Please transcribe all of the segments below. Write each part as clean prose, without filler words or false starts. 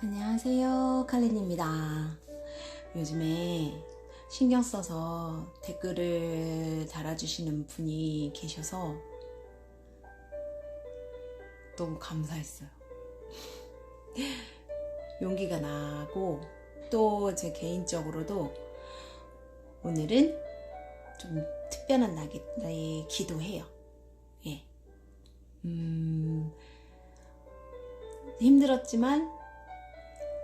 안녕하세요, 칼린입니다. 요즘에 신경 써서 댓글을 달아주시는 분이 계셔서 너무 감사했어요. 용기가 나고, 또 제 개인적으로도 오늘은 좀 특별한 날이기도 해요. 예. 힘들었지만,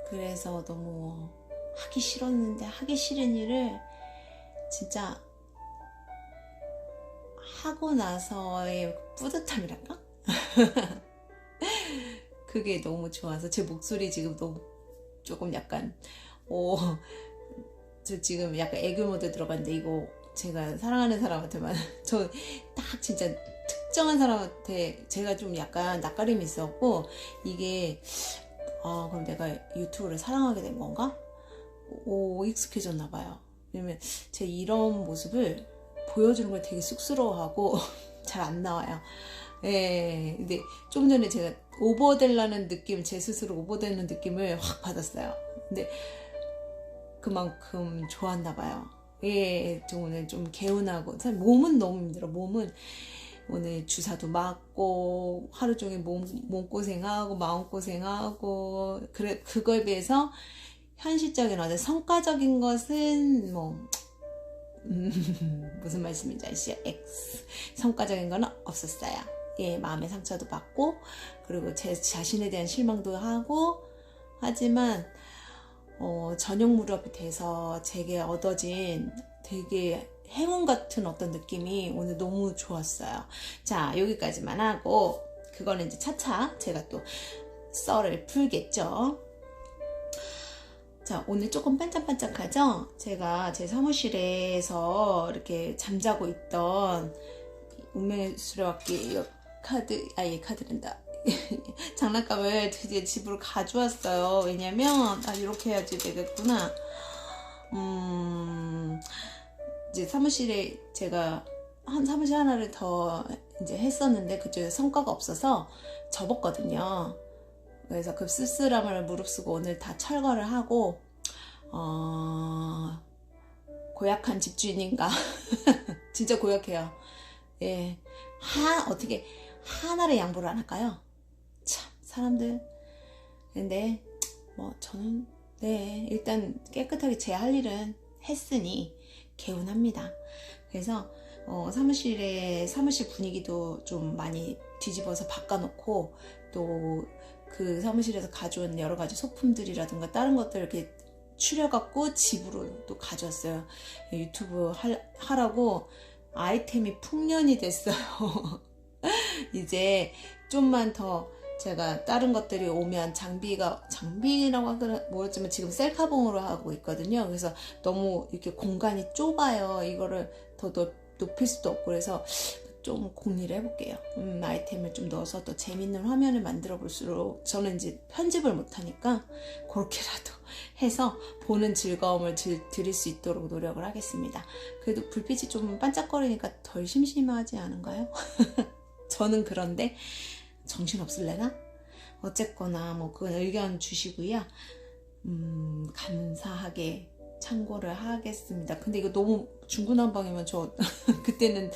그래서 너무 하기 싫었는데 하기 싫은 일을 진짜 하고 나서의 뿌듯함이랄까? 그게 너무 좋아서 제 목소리 지금 너무 조금 약간 저 지금 약간 애교 모드 들어갔는데, 이거 제가 사랑하는 사람한테만 저 딱 진짜 특정한 사람한테 제가 좀 약간 낯가림이 있었고, 이게 그럼 내가 유튜브를 사랑하게 된 건가? 익숙해졌나 봐요. 왜냐면 제 이런 모습을 보여주는 걸 되게 쑥스러워하고 잘 안 나와요. 예, 근데 좀 전에 제가 오버되려는 느낌, 제 스스로 오버되는 느낌을 확 받았어요. 근데 그만큼 좋았나 봐요. 예, 좀 오늘 좀 개운하고, 사실 몸은 너무 힘들어. 몸은 오늘 주사도 맞고 하루 종일 몸고생하고 마음고생하고, 그래, 그거에 비해서 현실적인 어떤 성과적인 것은 무슨 말씀인지 아시죠? X. 성과적인 거는 없었어요. 예, 마음의 상처도 받고, 그리고 제 자신에 대한 실망도 하고, 하지만 저녁 무렵이 돼서 제게 얻어진 되게 행운 같은 어떤 느낌이 오늘 너무 좋았어요. 자, 여기까지만 하고, 그거는 이제 차차 제가 또 썰을 풀겠죠. 자, 오늘 조금 반짝반짝하죠? 제가 제 사무실에서 이렇게 잠자고 있던 운명의 수레바퀴 카드랜다. 장난감을 드디어 집으로 가져왔어요. 왜냐면 이렇게 해야지 되겠구나. 이제 사무실에 제가 사무실 하나를 더 이제 했었는데 그쪽에 성과가 없어서 접었거든요. 그래서 그 쓸쓸함을 무릅쓰고 오늘 다 철거를 하고, 고약한 집주인인가? 진짜 고약해요. 예. 어떻게 하나를 양보를 안 할까요? 참, 사람들. 근데 저는 일단 깨끗하게 제 할 일은 했으니 개운합니다. 그래서 사무실 분위기도 좀 많이 뒤집어서 바꿔놓고, 또 그 사무실에서 가져온 여러 가지 소품들이라든가 다른 것들 이렇게 추려갖고 집으로 또 가져왔어요. 유튜브 하라고 아이템이 풍년이 됐어요. 이제 좀만 더 제가 다른 것들이 오면 장비라고 하기는 모르지만 지금 셀카봉으로 하고 있거든요. 그래서 너무 이렇게 공간이 좁아요. 이거를 더 높일 수도 없고, 그래서 좀 공리를 해볼게요. 아이템을 좀 넣어서 더 재밌는 화면을 만들어 볼수록, 저는 이제 편집을 못하니까 그렇게라도 해서 보는 즐거움을 드릴 수 있도록 노력을 하겠습니다. 그래도 불빛이 좀 반짝거리니까 덜 심심하지 않은가요? 저는 그런데 정신없을래나? 어쨌거나 그건 의견 주시고요. 감사하게 참고를 하겠습니다. 근데 이거 너무 중구난방이면 그때는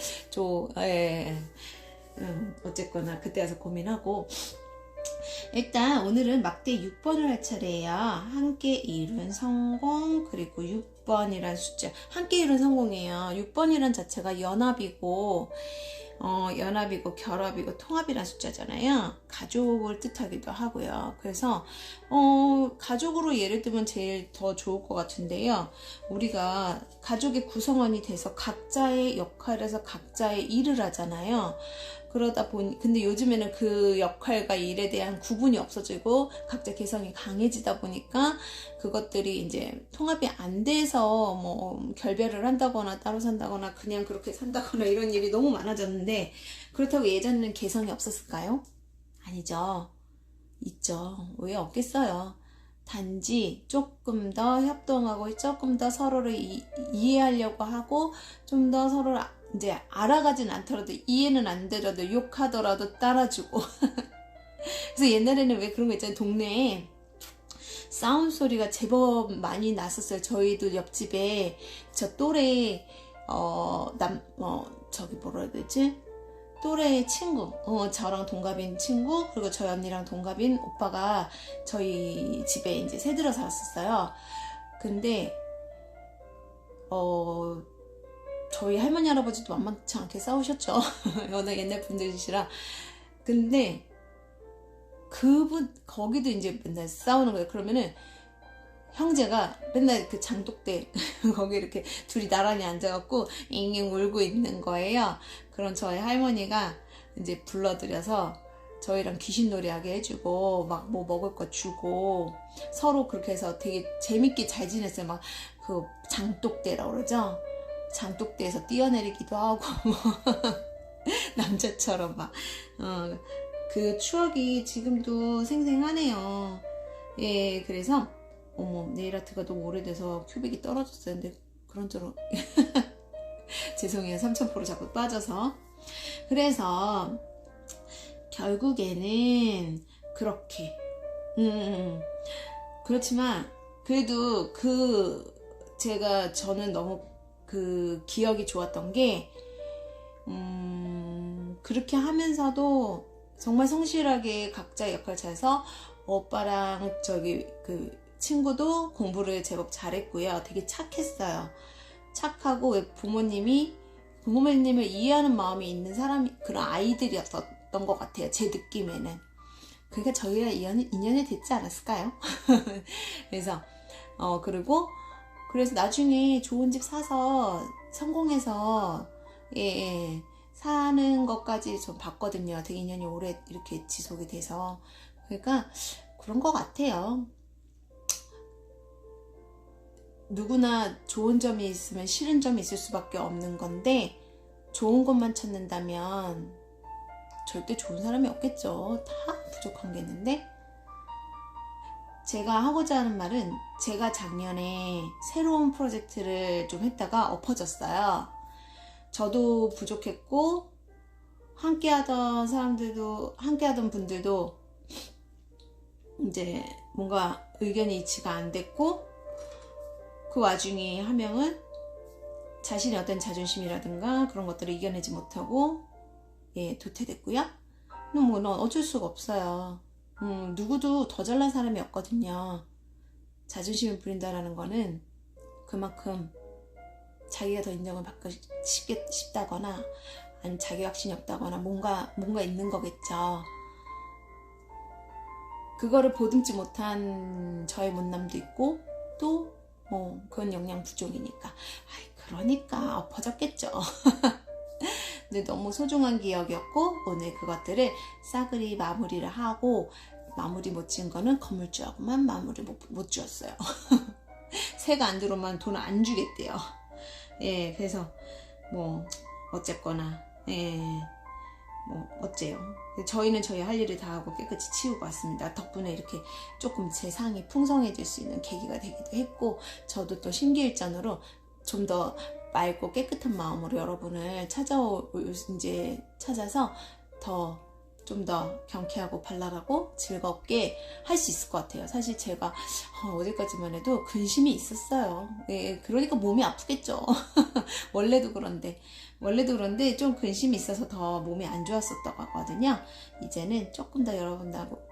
어쨌거나 그때 와서 고민하고, 일단 오늘은 막대 6번을 할 차례예요. 함께 이룬 성공, 그리고 6번이란 숫자, 함께 이룬 성공이에요. 6번이란 자체가 연합이고 결합이고 통합이란 숫자잖아요. 가족을 뜻하기도 하고요. 그래서 가족으로 예를 들면 제일 더 좋을 것 같은데요. 우리가 가족의 구성원이 돼서 각자의 역할에서 각자의 일을 하잖아요. 그러다 보니, 근데 요즘에는 그 역할과 일에 대한 구분이 없어지고 각자 개성이 강해지다 보니까 그것들이 이제 통합이 안 돼서 결별을 한다거나 따로 산다거나 그냥 그렇게 산다거나 이런 일이 너무 많아졌는데, 그렇다고 예전에는 개성이 없었을까요? 아니죠. 있죠. 왜 없겠어요. 단지 조금 더 협동하고 조금 더 서로를 이해하려고 하고, 좀 더 서로를 이제 알아가진 않더라도, 이해는 안 되더라도, 욕하더라도 따라주고. 그래서 옛날에는 왜 그런 거 있잖아요. 동네에 사운드 소리가 제법 많이 났었어요. 저희도 옆집에 저 또래 저기 뭐라 해야 되지? 또래 친구, 저랑 동갑인 친구, 그리고 저희 언니랑 동갑인 오빠가 저희 집에 이제 새들어 살았었어요. 근데 저희 할머니 할아버지도 만만치 않게 싸우셨죠. 워낙 옛날 분들이시라. 근데 그분 거기도 이제 맨날 싸우는 거예요. 그러면은 형제가 맨날 그 장독대 거기 이렇게 둘이 나란히 앉아갖고 잉잉 울고 있는 거예요. 그럼 저희 할머니가 이제 불러들여서 저희랑 귀신놀이 하게 해주고 막 뭐 먹을 거 주고 서로 그렇게 해서 되게 재밌게 잘 지냈어요. 막 그 장독대라고 그러죠. 장독대에서 뛰어내리기도 하고 남자처럼 막 그 추억이 지금도 생생하네요. 예, 그래서 어머, 네일아트가 너무 오래돼서 큐빅이 떨어졌어요. 근데 그런저런 죄송해요. 3000% 자꾸 빠져서. 그래서 결국에는 그렇게 그렇지만 그래도 저는 너무 그 기억이 좋았던 게 그렇게 하면서도 정말 성실하게 각자 역할 잘해서 오빠랑 저기 그 친구도 공부를 제법 잘했고요. 되게 착했어요. 착하고 왜 부모님을 이해하는 마음이 있는 사람이 그런 아이들이었던 것 같아요. 제 느낌에는. 그러니까 저희가 인연이 됐지 않았을까요? 그래서 그래서 나중에 좋은 집 사서 성공해서 사는 것까지 좀 봤거든요. 되게 인연이 오래 이렇게 지속이 돼서. 그러니까 그런 것 같아요. 누구나 좋은 점이 있으면 싫은 점이 있을 수밖에 없는 건데 좋은 것만 찾는다면 절대 좋은 사람이 없겠죠. 다 부족한 게 있는데 제가 하고자 하는 말은 제가 작년에 새로운 프로젝트를 좀 했다가 엎어졌어요. 저도 부족했고 함께하던 분들도 이제 뭔가 의견이 일치가 안 됐고 그 와중에 한 명은 자신의 어떤 자존심이라든가 그런 것들을 이겨내지 못하고 도태됐고요. 넌 어쩔 수가 없어요. 누구도 더 잘난 사람이 없거든요. 자존심을 부린다라는 거는 그만큼 자기가 더 인정을 받고 싶다거나 아니면 자기 확신이 없다거나 뭔가 있는 거겠죠. 그거를 보듬지 못한 저의 못남도 있고 또 그건 영양 부족이니까 그러니까 엎어졌겠죠. 근데 너무 소중한 기억이었고 오늘 그것들을 싸그리 마무리를 하고 마무리 못 지은 거는 건물주하고만 마무리 못 지었어요. 새가 안 들어오면 돈 안 주겠대요. 예, 그래서 뭐 어쨌거나 어째요. 저희는 저희 할 일을 다 하고 깨끗이 치우고 왔습니다. 덕분에 이렇게 조금 제 상이 풍성해질 수 있는 계기가 되기도 했고 저도 또 심기일전으로 좀 더 맑고 깨끗한 마음으로 여러분을 찾아서 좀 더 경쾌하고 발랄하고 즐겁게 할 수 있을 것 같아요. 사실 제가 어제까지만 해도 근심이 있었어요. 그러니까 몸이 아프겠죠. 원래도 그런데 좀 근심이 있어서 더 몸이 안 좋았었다고 하거든요. 이제는 조금 더 여러분하고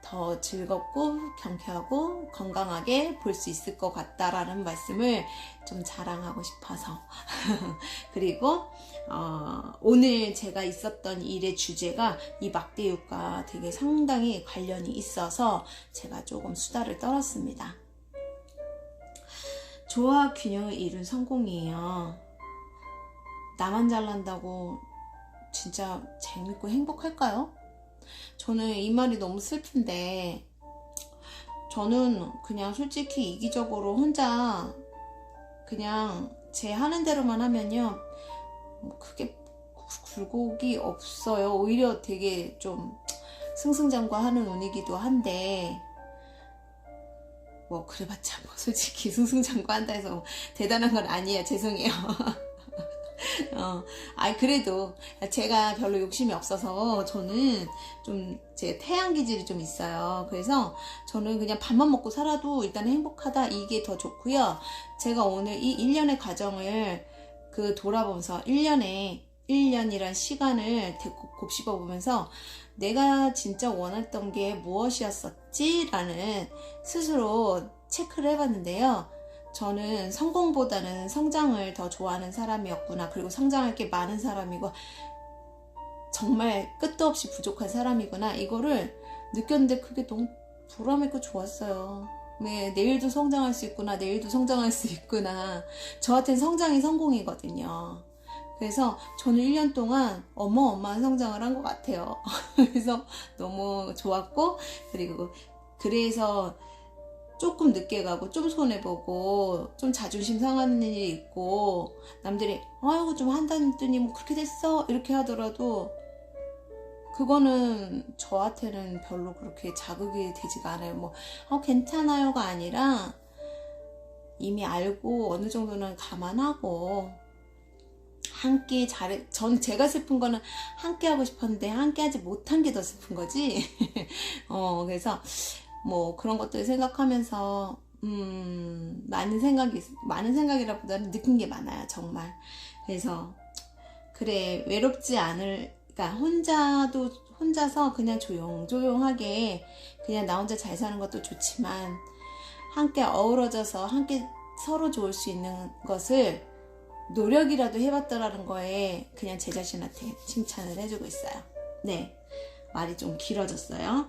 더 즐겁고 경쾌하고 건강하게 볼 수 있을 것 같다라는 말씀을 좀 자랑하고 싶어서 그리고 오늘 제가 있었던 일의 주제가 이 막대육과 되게 상당히 관련이 있어서 제가 조금 수다를 떨었습니다. 조화 균형을 이룬 성공이에요. 나만 잘난다고 진짜 재밌고 행복할까요? 저는 이 말이 너무 슬픈데 저는 그냥 솔직히 이기적으로 혼자 그냥 제 하는 대로만 하면요 크게 굴곡이 없어요. 오히려 되게 좀 승승장구하는 운이기도 한데 그래봤자 솔직히 승승장구한다 해서 대단한 건 아니에요. 죄송해요. 그래도 제가 별로 욕심이 없어서 저는 좀 제 태양 기질이 좀 있어요. 그래서 저는 그냥 밥만 먹고 살아도 일단 행복하다, 이게 더 좋고요. 제가 오늘 이 1년의 과정을 돌아보면서 1년이란 시간을 곱씹어 보면서 내가 진짜 원했던 게 무엇이었었지라는 스스로 체크를 해봤는데요. 저는 성공보다는 성장을 더 좋아하는 사람이었구나. 그리고 성장할 게 많은 사람이고 정말 끝도 없이 부족한 사람이구나. 이거를 느꼈는데 그게 너무 보람있고 좋았어요. 네, 내일도 성장할 수 있구나. 내일도 성장할 수 있구나. 저한테는 성장이 성공이거든요. 그래서 저는 1년 동안 어마어마한 성장을 한 것 같아요. 그래서 너무 좋았고, 그래서 조금 늦게 가고 좀 손해보고 좀 자존심 상하는 일이 있고, 남들이 아이고 좀 한다더니 뭐 그렇게 됐어 이렇게 하더라도 그거는 저한테는 별로 그렇게 자극이 되지가 않아요. 뭐 괜찮아요가 아니라 이미 알고 어느 정도는 감안하고 함께 전 제가 슬픈 거는 함께 하고 싶었는데 함께 하지 못한 게 더 슬픈 거지. 그래서 뭐 그런 것들 생각하면서 많은 생각이라보다는 느낀 게 많아요, 정말. 그래서 그래, 외롭지 않을, 그러니까 혼자서 그냥 조용조용하게 그냥 나 혼자 잘 사는 것도 좋지만 함께 어우러져서 함께 서로 좋을 수 있는 것을 노력이라도 해봤더라는 거에 그냥 제 자신한테 칭찬을 해주고 있어요. 네, 말이 좀 길어졌어요.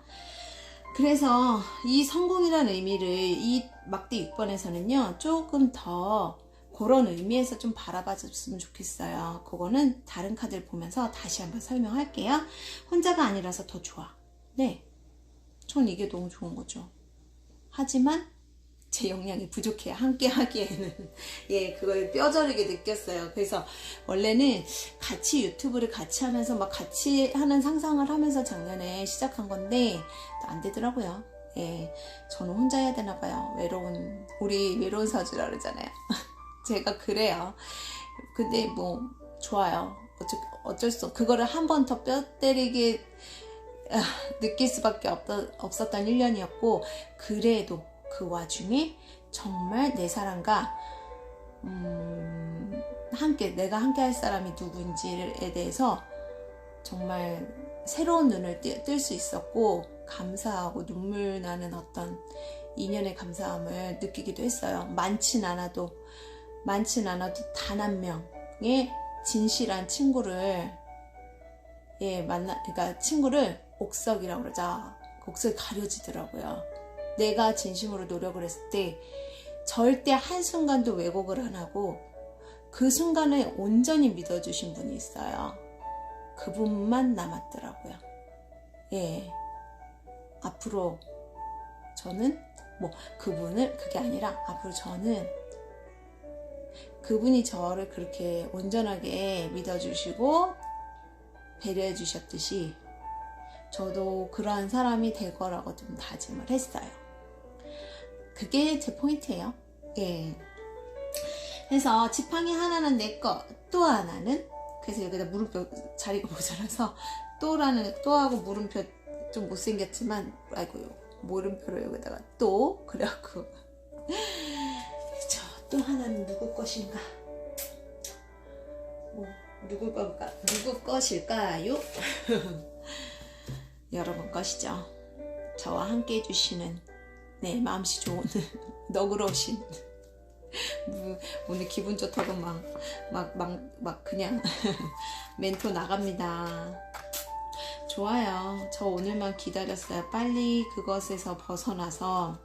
그래서 이 성공이라는 의미를 이 막대 6번에서는요 조금 더 그런 의미에서 좀 바라봐 줬으면 좋겠어요. 그거는 다른 카드를 보면서 다시 한번 설명할게요. 혼자가 아니라서 더 좋아. 네, 전 이게 너무 좋은 거죠. 하지만 제 역량이 부족해요. 함께 하기에는. 예, 그걸 뼈저리게 느꼈어요. 그래서 원래는 같이 유튜브를 같이 하면서 막 같이 하는 상상을 하면서 작년에 시작한 건데 안 되더라고요. 예, 저는 혼자 해야 되나 봐요. 우리 외로운 사주라 그러잖아요. 제가 그래요. 근데 뭐 좋아요. 어쩔 수 없어. 그거를 한 번 더 뼈 때리게 느낄 수밖에 없었던 1년이었고, 그래도 그 와중에 정말 내 사람과 내가 함께 할 사람이 누구인지에 대해서 정말 새로운 눈을 뜰 수 있었고, 감사하고 눈물 나는 어떤 인연의 감사함을 느끼기도 했어요. 많진 않아도 단 한 명의 진실한 친구를 그러니까 친구를 옥석이라고 그러죠. 옥석이 가려지더라고요. 내가 진심으로 노력을 했을 때 절대 한순간도 왜곡을 안 하고 그 순간에 온전히 믿어주신 분이 있어요. 그분만 남았더라고요. 예. 앞으로 저는 그게 아니라 앞으로 저는 그분이 저를 그렇게 온전하게 믿어주시고 배려해 주셨듯이 저도 그러한 사람이 될 거라고 좀 다짐을 했어요. 그게 제 포인트예요. 예. 그래서 지팡이 하나는 내 거, 또 하나는, 그래서 여기다 물음표 자리가 모자라서 또하고 물음표 좀 못생겼지만, 물음표를 여기다가 또, 그래갖고 또 하나는 누구 것인가? 누구 것일까요? 여러분 것이죠. 저와 함께 해주시는 마음씨 좋은 너그러우신 오늘 기분 좋다고 막 그냥 멘토 나갑니다. 좋아요. 저 오늘만 기다렸어요. 빨리 그것에서 벗어나서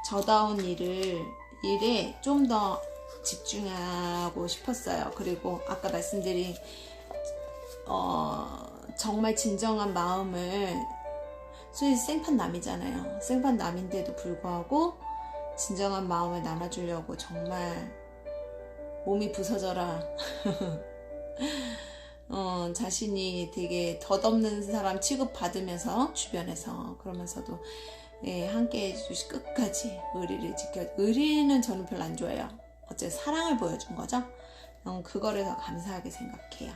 저다운 일에 좀 더 집중하고 싶었어요. 그리고 아까 말씀드린 정말 진정한 마음을, 솔직히 생판남이잖아요. 생판남인데도 불구하고 진정한 마음을 나눠주려고 정말 몸이 부서져라 자신이 되게 덧없는 사람 취급받으면서 주변에서, 그러면서도 함께 해주시 끝까지 의리는 저는 별로 안 좋아해요. 어째 사랑을 보여준 거죠. 그거를 더 감사하게 생각해요.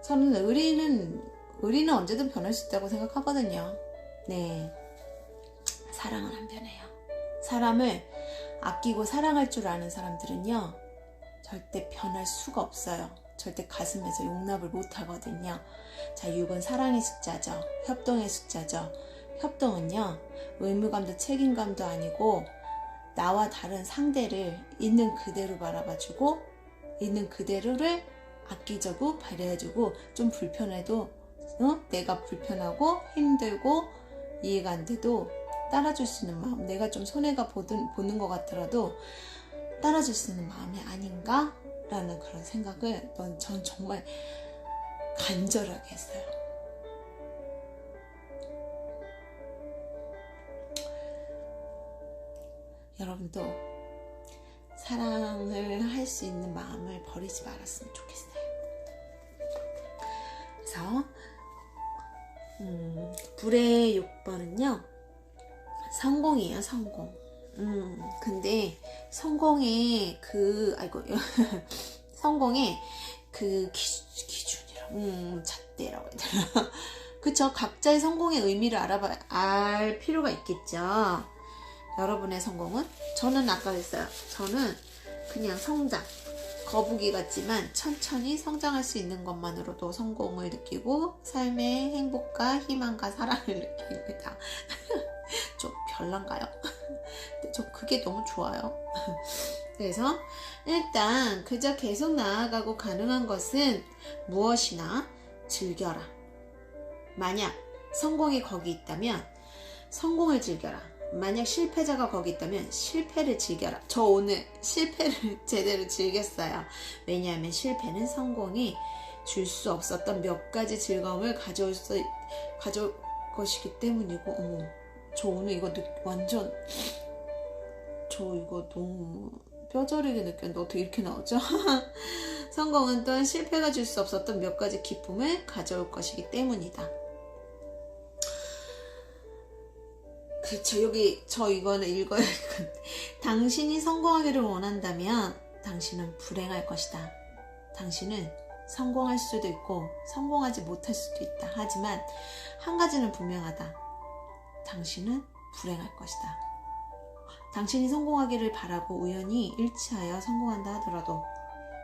저는 의리는 언제든 변할 수 있다고 생각하거든요. 네, 사랑은 안 변해요. 사람을 아끼고 사랑할 줄 아는 사람들은요, 절대 변할 수가 없어요. 절대 가슴에서 용납을 못 하거든요. 자, 6은 사랑의 숫자죠. 협동의 숫자죠. 협동은요, 의무감도 책임감도 아니고 나와 다른 상대를 있는 그대로 바라봐주고 있는 그대로를 아끼자고 배려해주고, 좀 불편해도 내가 불편하고 힘들고 이해가 안 돼도 따라줄 수 있는 마음, 내가 좀 손해가 보는 것 같더라도 따라줄 수 있는 마음이 아닌가? 라는 그런 생각을 전 정말 간절하게 했어요. 여러분도 사랑을 할 수 있는 마음을 버리지 말았으면 좋겠어요. 그래서 불의 6번은요, 성공이에요. 성공. 근데 성공의 성공의 기준이라고, 잣대라고 해야 되나? 그쵸? 각자의 성공의 의미를 알 필요가 있겠죠. 여러분의 성공은? 저는 아까 그랬어요. 저는 그냥 성장, 거북이 같지만 천천히 성장할 수 있는 것만으로도 성공을 느끼고 삶의 행복과 희망과 사랑을 느낍니다. 좀 별난가요? 근데 저 그게 너무 좋아요. 그래서 일단 그저 계속 나아가고 가능한 것은 무엇이나 즐겨라. 만약 성공이 거기 있다면 성공을 즐겨라. 만약 실패자가 거기 있다면 실패를 즐겨라. 저 오늘 실패를 제대로 즐겼어요. 왜냐하면 실패는 성공이 줄 수 없었던 몇 가지 즐거움을 가져올 것이기 때문이고, 어머, 저 오늘 이거 완전, 저 이거 너무 뼈저리게 느꼈는데 어떻게 이렇게 나오죠? 성공은 또한 실패가 줄 수 없었던 몇 가지 기쁨을 가져올 것이기 때문이다. 그렇죠. 여기 저 이거는 읽어야 할. 당신이 성공하기를 원한다면 당신은 불행할 것이다. 당신은 성공할 수도 있고 성공하지 못할 수도 있다. 하지만 한 가지는 분명하다. 당신은 불행할 것이다. 당신이 성공하기를 바라고 우연히 일치하여 성공한다 하더라도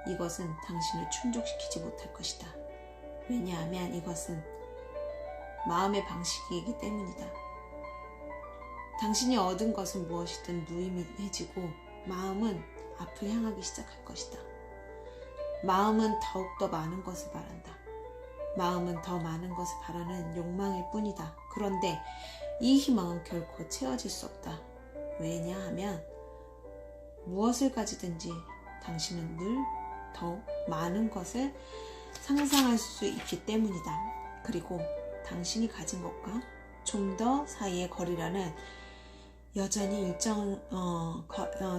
이것은 당신을 충족시키지 못할 것이다. 왜냐하면 이것은 마음의 방식이기 때문이다. 당신이 얻은 것은 무엇이든 무의미해지고 마음은 앞을 향하기 시작할 것이다. 마음은 더욱더 많은 것을 바란다. 마음은 더 많은 것을 바라는 욕망일 뿐이다. 그런데 이 희망은 결코 채워질 수 없다. 왜냐하면 무엇을 가지든지 당신은 늘 더 많은 것을 상상할 수 있기 때문이다. 그리고 당신이 가진 것과 좀 더 사이의 거리라는 여전히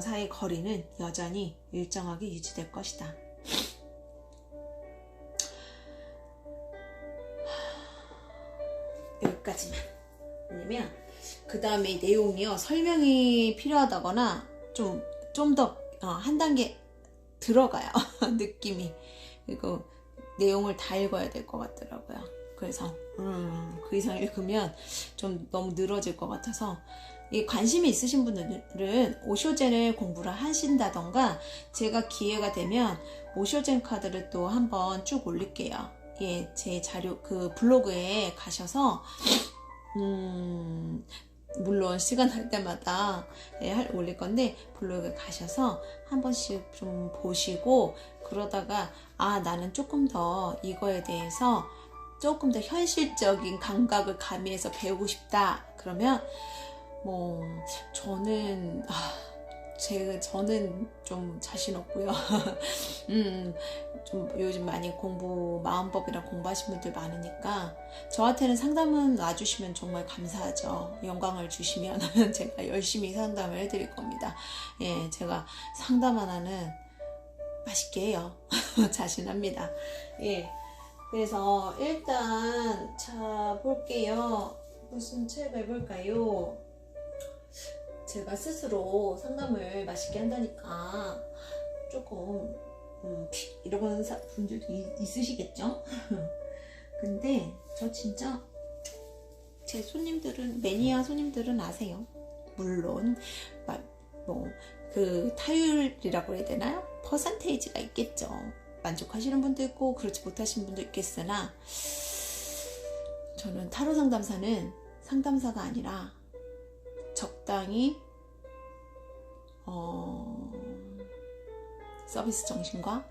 사이의 거리는 여전히 일정하게 유지될 것이다. 여기까지만. 왜냐면 그 다음에 내용이요, 설명이 필요하다거나 좀 더 한 단계 들어가요. 느낌이. 그리고 내용을 다 읽어야 될 것 같더라고요. 그래서 그 이상 읽으면 좀 너무 늘어질 것 같아서, 이 관심이 있으신 분들은 오쇼젠을 공부를 하신다던가, 제가 기회가 되면 오쇼젠 카드를 또 한번 쭉 올릴게요. 예, 제 자료 그 블로그에 가셔서 물론 시간 날 때마다 올릴 건데, 블로그에 가셔서 한 번씩 좀 보시고, 그러다가 나는 조금 더 이거에 대해서 조금 더 현실적인 감각을 가미해서 배우고 싶다. 그러면 저는 좀 자신 없고요. 좀 요즘 많이 마음법이랑 공부하신 분들 많으니까 저한테는 상담은 와주시면 정말 감사하죠. 영광을 주시면 제가 열심히 상담을 해드릴 겁니다. 예, 제가 상담 하나는 맛있게 해요. 자신합니다. 예. 그래서 일단 자 볼게요. 무슨 책 해볼까요? 제가 스스로 상담을 맛있게 한다니까 조금 이런 분들도 있으시겠죠? 근데 저 진짜 제 손님들은, 매니아 손님들은 아세요. 물론 뭐 그 타율이라고 해야 되나요? 퍼센테이지가 있겠죠. 만족하시는 분도 있고 그렇지 못하시는 분도 있겠으나, 저는 타로 상담사는 상담사가 아니라 적당히 서비스 정신과,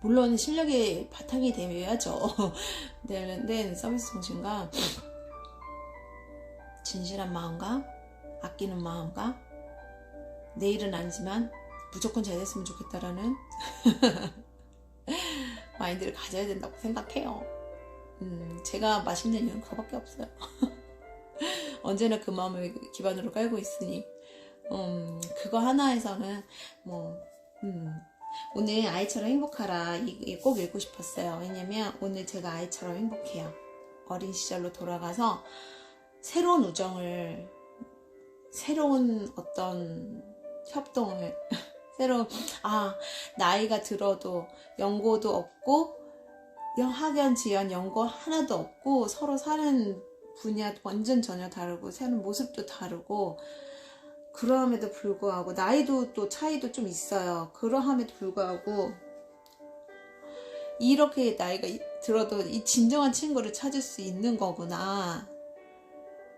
물론 실력이 바탕이 되어야죠. 네, 서비스 정신과 진실한 마음과 아끼는 마음과, 내일은 아니지만 무조건 잘 됐으면 좋겠다라는 마인드를 가져야 된다고 생각해요. 제가 맛있는 이유는 그거밖에 없어요. 언제나 그 마음을 기반으로 깔고 있으니, 그거 하나에서는 오늘 아이처럼 행복하라, 이게 꼭 읽고 싶었어요. 왜냐면 오늘 제가 아이처럼 행복해요. 어린 시절로 돌아가서 새로운 우정을, 새로운 어떤 협동을, 나이가 들어도 연고도 없고 학연, 지연, 연고 하나도 없고, 서로 사는 분야 완전 전혀 다르고 사는 모습도 다르고, 그러함에도 불구하고 나이도 또 차이도 좀 있어요. 그러함에도 불구하고 이렇게 나이가 들어도 이 진정한 친구를 찾을 수 있는 거구나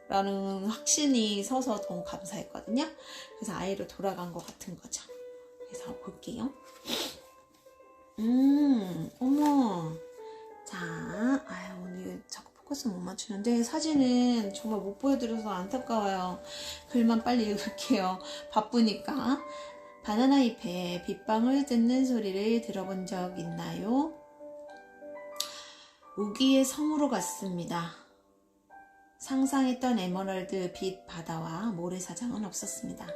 라는 확신이 서서 너무 감사했거든요. 그래서 아이로 돌아간 것 같은 거죠. 그래서 볼게요. 어머. 자, 오늘 자꾸 포커스 못 맞추는데 사진은 정말 못 보여드려서 안타까워요. 글만 빨리 읽을게요. 바쁘니까. 바나나 잎에 빗방울 듣는 소리를 들어본 적 있나요? 우기의 섬으로 갔습니다. 상상했던 에메랄드 빛 바다와 모래사장은 없었습니다.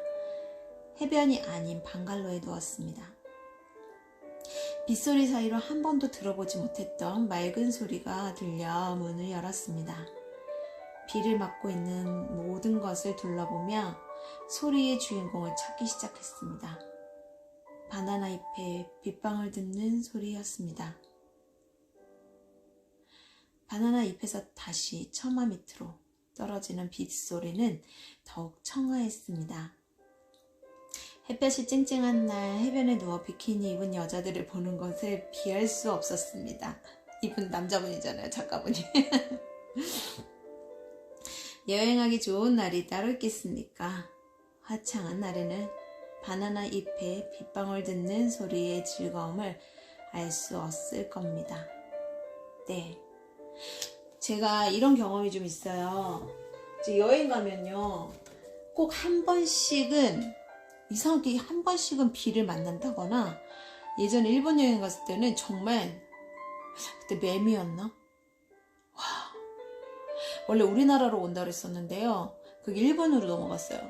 해변이 아닌 방갈로에 누웠습니다. 빗소리 사이로 한 번도 들어보지 못했던 맑은 소리가 들려 문을 열었습니다. 비를 맞고 있는 모든 것을 둘러보며 소리의 주인공을 찾기 시작했습니다. 바나나 잎에 빗방울 듣는 소리였습니다. 바나나 잎에서 다시 처마 밑으로 떨어지는 빗소리는 더욱 청아했습니다. 햇볕이 쨍쨍한 날 해변에 누워 비키니 입은 여자들을 보는 것을 비할 수 없었습니다. 이분 남자분이잖아요, 작가분이. 여행하기 좋은 날이 따로 있겠습니까? 화창한 날에는 바나나 잎에 빗방울 듣는 소리의 즐거움을 알 수 없을 겁니다. 네, 제가 이런 경험이 좀 있어요. 이제 여행 가면요, 꼭 한 번씩은, 이상하게 한 번씩은 비를 만난다거나, 예전에 일본 여행 갔을 때는 정말, 그때 매미였나? 와, 원래 우리나라로 온다 그랬었는데요, 그게 일본으로 넘어갔어요.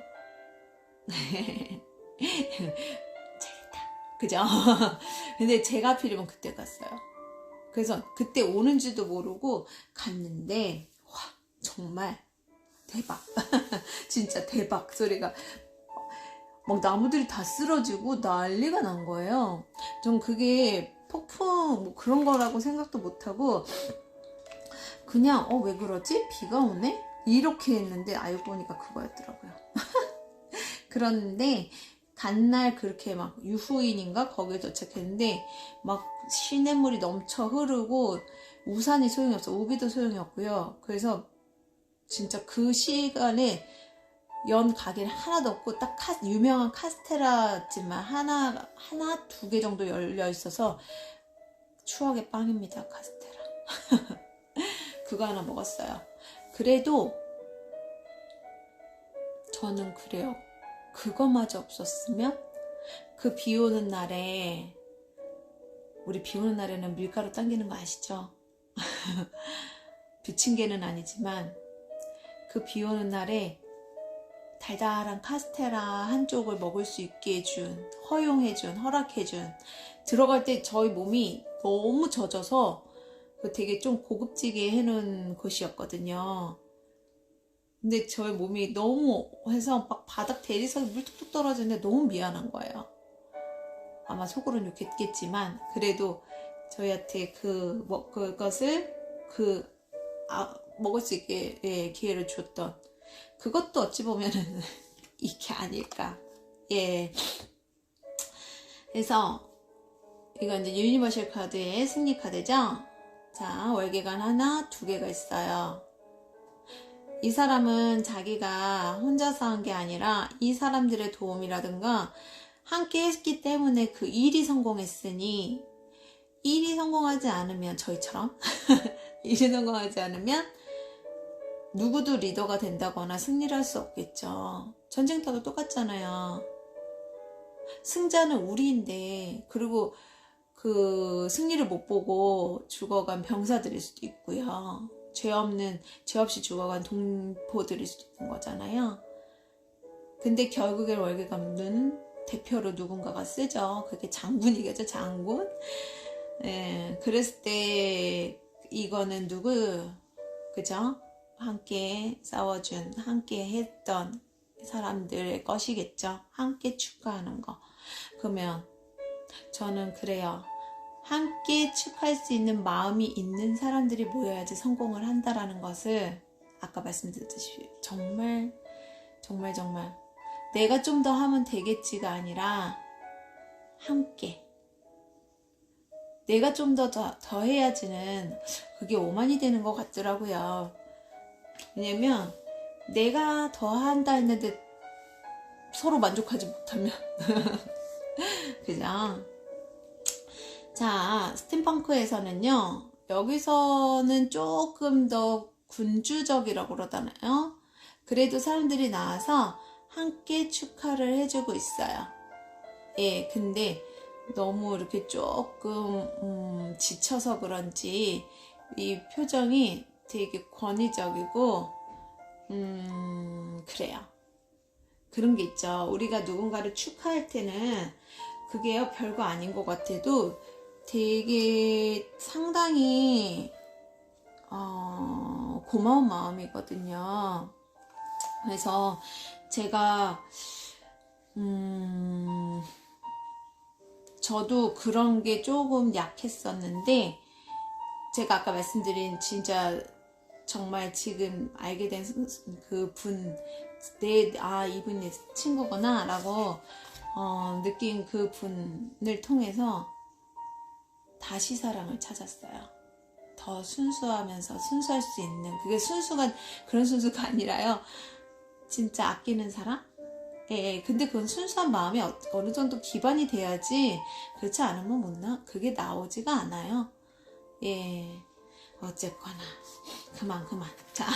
잘했다, 그죠? 근데 제가 하필이면 그때 갔어요. 그래서 그때 오는지도 모르고 갔는데, 와, 정말 대박. 진짜 대박 소리가, 막 나무들이 다 쓰러지고 난리가 난 거예요. 전 그게 폭풍 뭐 그런 거라고 생각도 못하고 그냥 왜 그러지? 비가 오네? 이렇게 했는데 알고 보니까 그거였더라고요. 그런데 간날 그렇게 막 유후인인가 거기에 도착했는데 막 시냇물이 넘쳐 흐르고 우산이 소용이 없어, 우비도 소용이 없고요. 그래서 진짜 그 시간에 연 가게는 하나도 없고 딱 유명한 카스테라집만 하나 두 개 정도 열려 있어서 추억의 빵입니다, 카스테라. 그거 하나 먹었어요. 그래도 저는 그래요. 그거마저 없었으면, 그 비 오는 날에, 우리 비 오는 날에는 밀가루 당기는 거 아시죠? 부침개는 아니지만 그 비 오는 날에 달달한 카스테라 한쪽을 먹을 수 있게 해준, 허락해준, 들어갈 때 저희 몸이 너무 젖어서 되게 좀 고급지게 해놓은 곳이었거든요. 근데 저희 몸이 너무 해서 막 바닥 대리석에 물 뚝뚝 떨어지는데 너무 미안한 거예요. 아마 속으로는 욕했겠지만 그래도 저희한테 그것을 먹을 수 있게 기회를 줬던 그것도 어찌 보면은 이게 아닐까. 예. 그래서 이거 이제 유니버셜 카드의 승리 카드죠. 자, 월계관 하나, 2개가 있어요. 이 사람은 자기가 혼자서 한 게 아니라 이 사람들의 도움이라든가 함께 했기 때문에 그 일이 성공했으니, 일이 성공하지 않으면 저희처럼 일이 성공하지 않으면 누구도 리더가 된다거나 승리를 할 수 없겠죠. 전쟁터도 똑같잖아요. 승자는 우리인데, 그리고 그 승리를 못 보고 죽어간 병사들일 수도 있고요. 죄 없이 죽어간 동포들일 수도 있는 거잖아요. 근데 결국엔 월계관은 대표로 누군가가 쓰죠. 그게 장군이겠죠, 장군. 예, 그랬을 때 이거는 그죠? 함께 싸워준, 함께 했던 사람들의 것이겠죠. 함께 축하하는 거. 그러면 저는 그래요. 함께 축하할 수 있는 마음이 있는 사람들이 모여야지 성공을 한다라는 것을 아까 말씀드렸듯이 정말 내가 좀 더 하면 되겠지가 아니라 함께 내가 좀 더 해야지는 그게 오만이 되는 것 같더라고요. 왜냐면 내가 더 한다 했는데 서로 만족하지 못하면 그죠? 자, 스팀펑크에서는요, 여기서는 조금 더 군주적이라고 그러잖아요. 그래도 사람들이 나와서 함께 축하를 해주고 있어요. 예, 근데 너무 이렇게 조금 지쳐서 그런지 이 표정이 되게 권위적이고 그래요. 그런 게 있죠. 우리가 누군가를 축하할 때는 그게요 별거 아닌 것 같아도 되게 상당히 고마운 마음이거든요. 그래서 제가 저도 그런 게 조금 약했었는데 제가 아까 말씀드린 진짜 정말 지금 알게 된 그 분, 이분이 내 친구구나 라고 느낀 그 분을 통해서 다시 사랑을 찾았어요. 더 순수하면서 순수할 수 있는, 그게 그런 순수가 아니라요. 진짜 아끼는 사람? 예, 근데 그건 순수한 마음이 어느 정도 기반이 돼야지, 그렇지 않으면 그게 나오지가 않아요. 예, 어쨌거나. 그만. 자,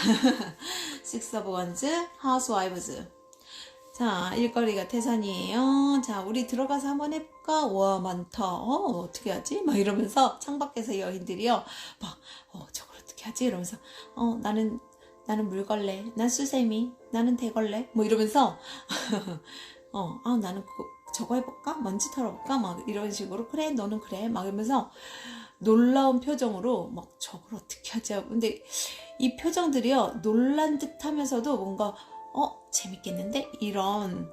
Six of Wands, Housewives. 자, 일거리가 태산이에요. 자, 우리 들어가서 한번 해볼까? 와, 많다. 어떻게 하지? 막 이러면서 창밖에서 여인들이요. 막, 저걸 어떻게 하지? 이러면서, 나는 물걸레, 난 수세미, 나는 대걸레. 뭐 이러면서, 나는 저거 해볼까? 먼지 털어볼까? 막 이런 식으로. 그래, 너는 그래. 막 이러면서 놀라운 표정으로 막 저걸 어떻게 하지? 근데 이 표정들이요. 놀란 듯 하면서도 뭔가, 재밌겠는데? 이런,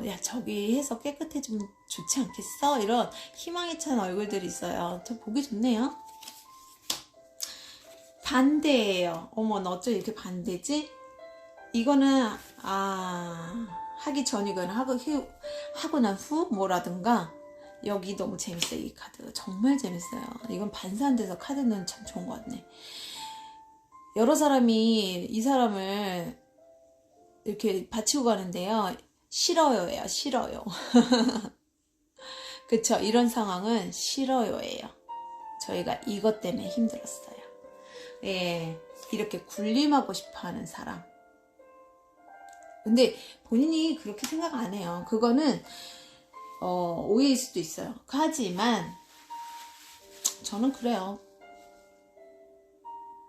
야, 저기 해서 깨끗해지면 좋지 않겠어? 이런 희망에 찬 얼굴들이 있어요. 저 보기 좋네요. 반대예요. 어머, 나 어쩜 이렇게 반대지? 이거는, 하기 전이거나 하고 난 후 뭐라든가, 여기 너무 재밌어요. 이 카드. 정말 재밌어요. 이건 반사한데서 카드는 참 좋은 것 같네. 여러 사람이 이 사람을 이렇게 바치고 가는데요. 싫어요예요. 싫어요. 그쵸? 이런 상황은 싫어요예요. 저희가 이것 때문에 힘들었어요. 예, 이렇게 군림하고 싶어하는 사람. 근데 본인이 그렇게 생각 안 해요. 그거는 오해일 수도 있어요. 하지만 저는 그래요.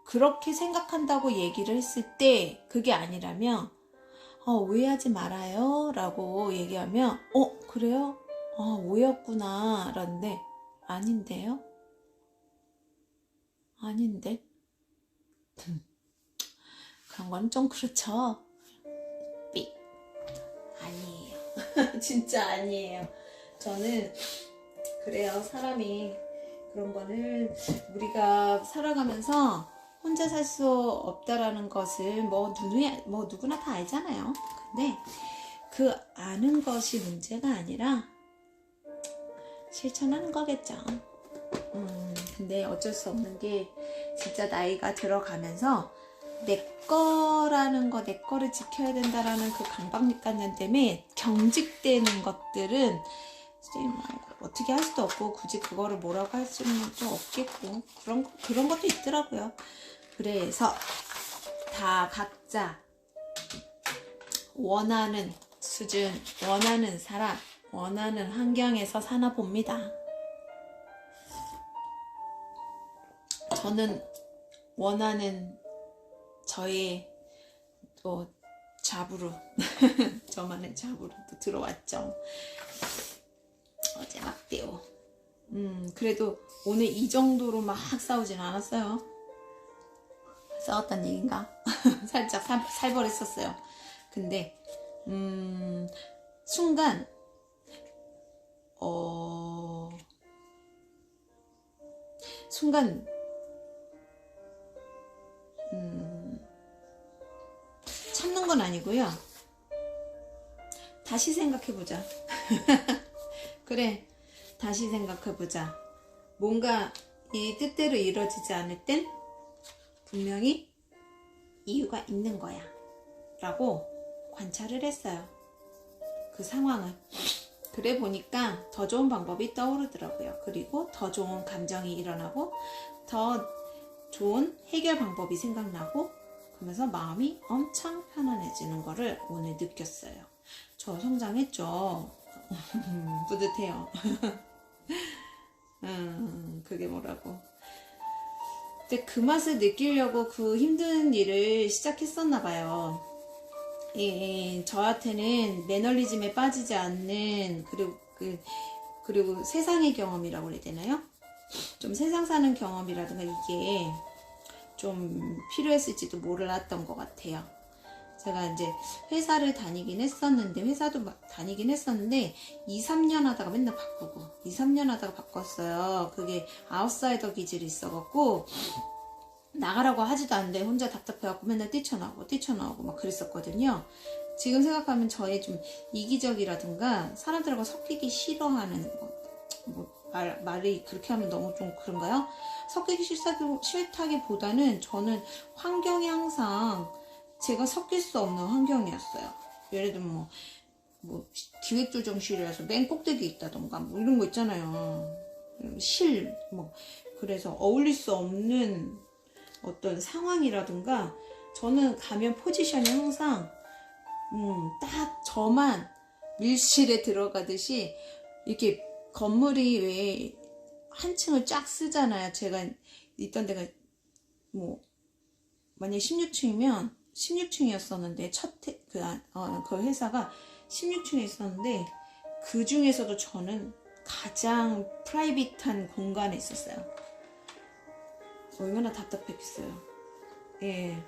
그렇게 생각한다고 얘기를 했을 때 그게 아니라면 오해하지 말아요 라고 얘기하면 그래요? 오해였구나 라는데 아닌데요? 아닌데? 그런 건 좀 그렇죠. 삑. 아니에요. 진짜 아니에요. 저는 그래요. 사람이 그런 거는 우리가 살아가면서 혼자 살 수 없다라는 것을 뭐 누구나 다 알잖아요. 근데 그 아는 것이 문제가 아니라 실천하는 거겠죠. 근데 어쩔 수 없는 게 진짜 나이가 들어가면서 내 거라는 거, 내 거를 지켜야 된다라는 그 강박관념 때문에 경직되는 것들은 어떻게 할 수도 없고 굳이 그거를 뭐라고 할 수는 좀 없겠고 그런 것도 있더라고요. 그래서 다 각자 원하는 수준, 원하는 사람, 원하는 환경에서 사나 봅니다. 저는 원하는 저의 또 잡으로 저만의 잡으로 또 들어왔죠. 어제 막대요. 그래도 오늘 이 정도로 막 싸우진 않았어요. 싸웠단 얘긴가? 살짝 살벌했었어요. 근데 순간 참는 건 아니고요. 다시 생각해보자. 그래, 다시 생각해보자. 뭔가 이 뜻대로 이루어지지 않을 땐 분명히 이유가 있는 거야 라고 관찰을 했어요. 그 상황을. 그래 보니까 더 좋은 방법이 떠오르더라고요. 그리고 더 좋은 감정이 일어나고 더 좋은 해결 방법이 생각나고 그러면서 마음이 엄청 편안해지는 거를 오늘 느꼈어요. 저 성장했죠. 뿌듯해요. 그게 뭐라고. 근데 그 맛을 느끼려고 그 힘든 일을 시작했었나 봐요. 저한테는 매너리즘에 빠지지 않는 그리고 세상의 경험이라고 해야 되나요? 좀 세상 사는 경험이라든가 이게 좀 필요했을지도 몰랐던 것 같아요. 제가 이제 회사도 다니긴 했었는데 2, 3년 하다가 맨날 바꾸고 2, 3년 하다가 바꿨어요. 그게 아웃사이더 기질이 있어갖고 나가라고 하지도 않는데 혼자 답답해갖고 맨날 뛰쳐나오고 막 그랬었거든요. 지금 생각하면 저의 좀 이기적이라든가 사람들하고 섞이기 싫어하는 말이 그렇게 하면 너무 좀 그런가요? 섞이기 싫다기보다는 저는 환경이 항상 제가 섞일 수 없는 환경이었어요. 예를 들면 기획조정실이라서 맨 꼭대기에 있다던가 이런 거 있잖아요. 그래서 어울릴 수 없는 어떤 상황이라든가 저는 가면 포지션이 항상 딱 저만 밀실에 들어가듯이 이렇게 건물이 왜 한 층을 쫙 쓰잖아요. 제가 있던 데가 만약에 16층이면 16층이었었는데 그 회사가 16층에 있었는데 그 중에서도 저는 가장 프라이빗한 공간에 있었어요. 얼마나 답답했겠어요. 예.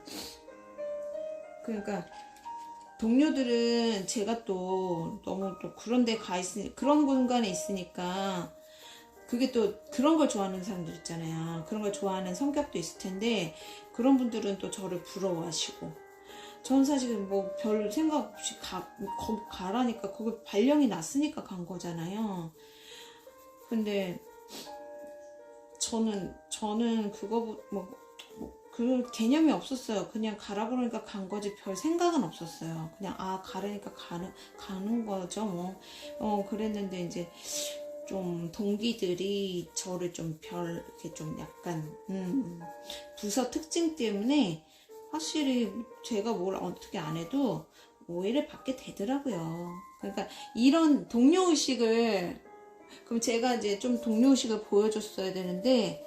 그러니까 동료들은 제가 또 너무 또 그런 데 그런 공간에 있으니까 그게 또 그런 걸 좋아하는 사람들 있잖아요. 그런 걸 좋아하는 성격도 있을 텐데 그런 분들은 또 저를 부러워하시고 전 사실 별 생각 없이 가라니까 거기 발령이 났으니까 간 거잖아요. 근데 저는 그거 그 개념이 없었어요. 그냥 가라 그러니까 간 거지 별 생각은 없었어요. 그냥 가라니까 가는 거죠. 그랬는데 이제 좀 동기들이 저를 이렇게 좀 약간 부서 특징 때문에 확실히 제가 뭘 어떻게 안 해도 오해를 받게 되더라고요. 그러니까 이런 동료의식을 그럼 제가 이제 좀 동료의식을 보여줬어야 되는데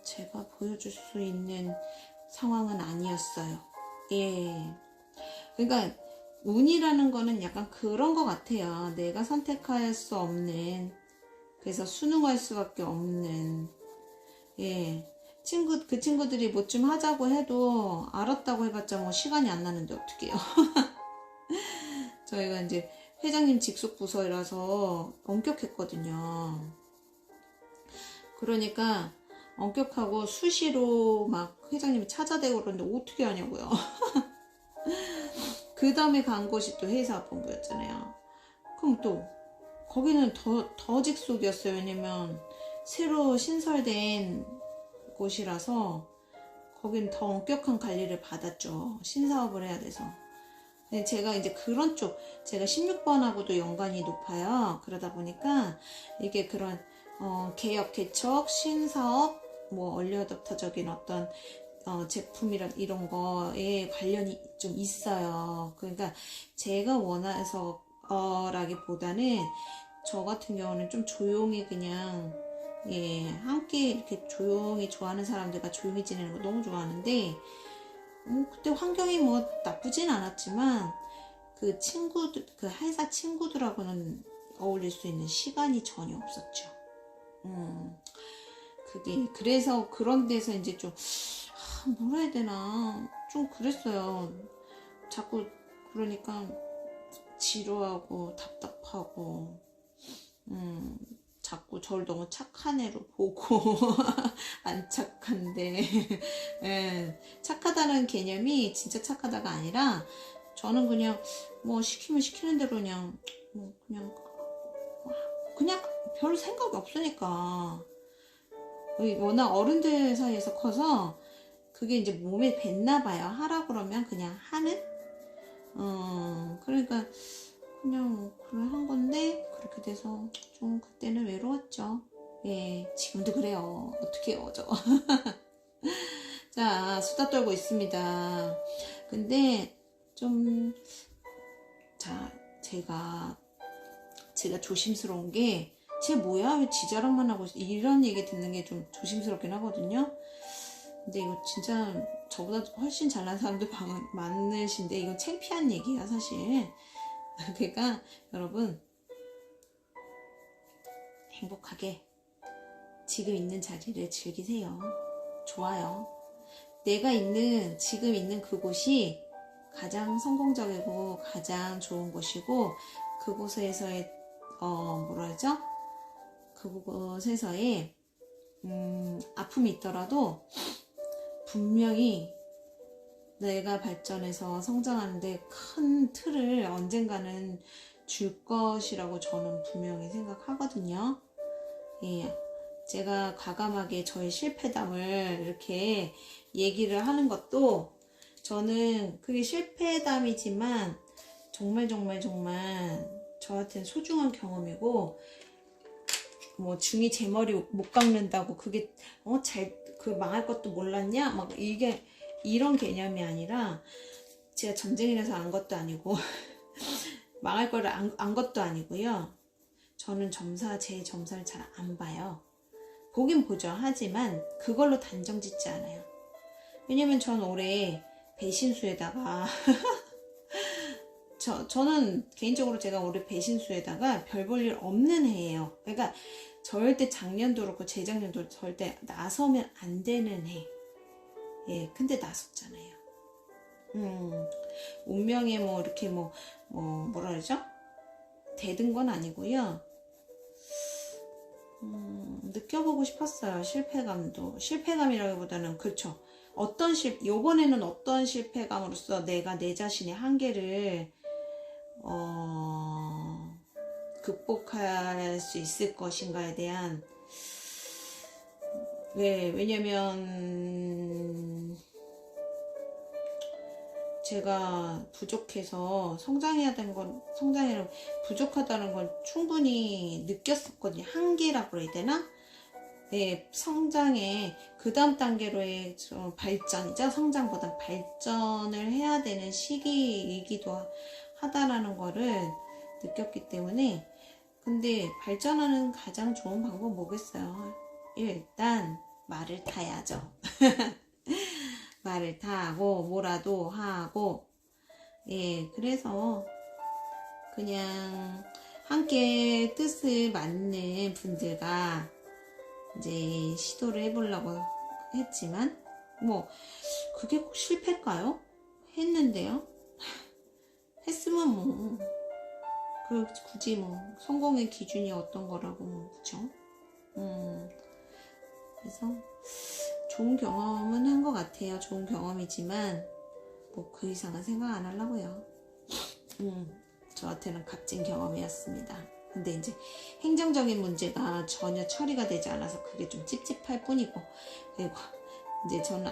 제가 보여줄 수 있는 상황은 아니었어요. 예. 그러니까 운이라는 거는 약간 그런 것 같아요. 내가 선택할 수 없는, 그래서 순응할 수밖에 없는, 예. 그 친구들이 뭐 좀 하자고 해도 알았다고 해봤자 시간이 안 나는데 어떡해요. 저희가 이제 회장님 직속 부서라서 엄격했거든요. 그러니까 엄격하고 수시로 막 회장님이 찾아대고 그러는데 어떻게 하냐고요. 그 다음에 간 곳이 또 회사본부였잖아요. 그럼 또 거기는 더 직속이었어요. 왜냐면 새로 신설된 곳이라서 거기는 더 엄격한 관리를 받았죠. 신사업을 해야 돼서. 근데 제가 이제 그런 쪽, 제가 16번하고도 연관이 높아요. 그러다 보니까 이게 그런 개혁, 개척, 신사업, 뭐 얼리어답터적인 어떤 제품이랑 이런 거에 관련이 좀 있어요. 그러니까 제가 원해서 라기보다는 저 같은 경우는 좀 조용히 그냥 함께 이렇게 조용히 좋아하는 사람들과 조용히 지내는 거 너무 좋아하는데 그때 환경이 뭐 나쁘진 않았지만 그 친구들, 그 회사 친구들하고는 어울릴 수 있는 시간이 전혀 없었죠. 그게 그래서 그런 데서 이제 좀 뭐라 해야 되나 좀 그랬어요. 자꾸 그러니까 지루하고 답답하고 자꾸 저를 너무 착한 애로 보고 안 착한데 예, 착하다는 개념이 진짜 착하다가 아니라 저는 그냥 뭐 시키면 시키는 대로 그냥 그냥 별 생각이 없으니까 워낙 어른들 사이에서 커서 그게 이제 몸에 뱄나 봐요. 하라 그러면 그냥 하는 그러니까 그냥 그걸 한 건데 그렇게 돼서 좀 그때는 외로웠죠. 예, 지금도 그래요. 어떻게 해요, 저. 자, 수다 떨고 있습니다. 근데 좀 자, 제가 조심스러운 게 쟤 뭐야? 왜 지자랑만 하고 있어? 이런 얘기 듣는 게 좀 조심스럽긴 하거든요. 근데 이거 진짜 저보다 훨씬 잘난 사람도 많으신데 이건 창피한 얘기야 사실. 그러니까 여러분 행복하게 지금 있는 자리를 즐기세요. 좋아요. 내가 지금 있는 그곳이 가장 성공적이고 가장 좋은 곳이고 그곳에서의 뭐라 하죠? 그곳에서의 아픔이 있더라도 분명히 내가 발전해서 성장하는데 큰 틀을 언젠가는 줄 것이라고 저는 분명히 생각하거든요. 예, 제가 과감하게 저의 실패담을 이렇게 얘기를 하는 것도 저는 그게 실패담이지만 정말 저한테는 소중한 경험이고 뭐 중이 제 머리 못 깎는다고 그게 그 망할 것도 몰랐냐? 막 이게 이런 개념이 아니라 제가 점쟁이라서 안 것도 아니고 망할 거를 안 것도 아니고요. 저는 제 점사를 잘 안 봐요. 보긴 보죠. 하지만 그걸로 단정 짓지 않아요. 왜냐면 전 올해 배신수에다가 저는 개인적으로 제가 올해 배신수에다가 별 볼 일 없는 해예요. 그러니까 절대 작년도 그렇고 재작년도 절대 나서면 안 되는 해. 예, 근데 나섰잖아요. 운명에 뭐 이렇게 뭐라 그러죠? 대든 건 아니고요. 느껴보고 싶었어요. 실패감이라기보다는 그렇죠. 요번에는 어떤 실패감으로써 내가 내 자신의 한계를 극복할 수 있을 것인가에 대한 왜냐면 제가 부족해서 성장이라고 부족하다는 걸 충분히 느꼈었거든요. 한계라고 해야 되나? 네, 성장의 그 다음 단계로의 발전이죠. 성장보다 발전을 해야 되는 시기이기도 하다라는 거를 느꼈기 때문에 근데 발전하는 가장 좋은 방법 뭐겠어요? 일단 말을 타야죠. 말을 타고 뭐라도 하고 예, 그래서 그냥 함께 뜻을 맞는 분들과 이제 시도를 해보려고 했지만 뭐 그게 꼭 실패일까요? 했는데요. 했으면 뭐 굳이 뭐 성공의 기준이 어떤 거라고 뭐 그쵸? 그래서 좋은 경험은 한 것 같아요. 좋은 경험이지만 뭐 그 이상은 생각 안 하려고요. 저한테는 값진 경험이었습니다. 근데 이제 행정적인 문제가 전혀 처리가 되지 않아서 그게 좀 찝찝할 뿐이고, 그리고 이제 저는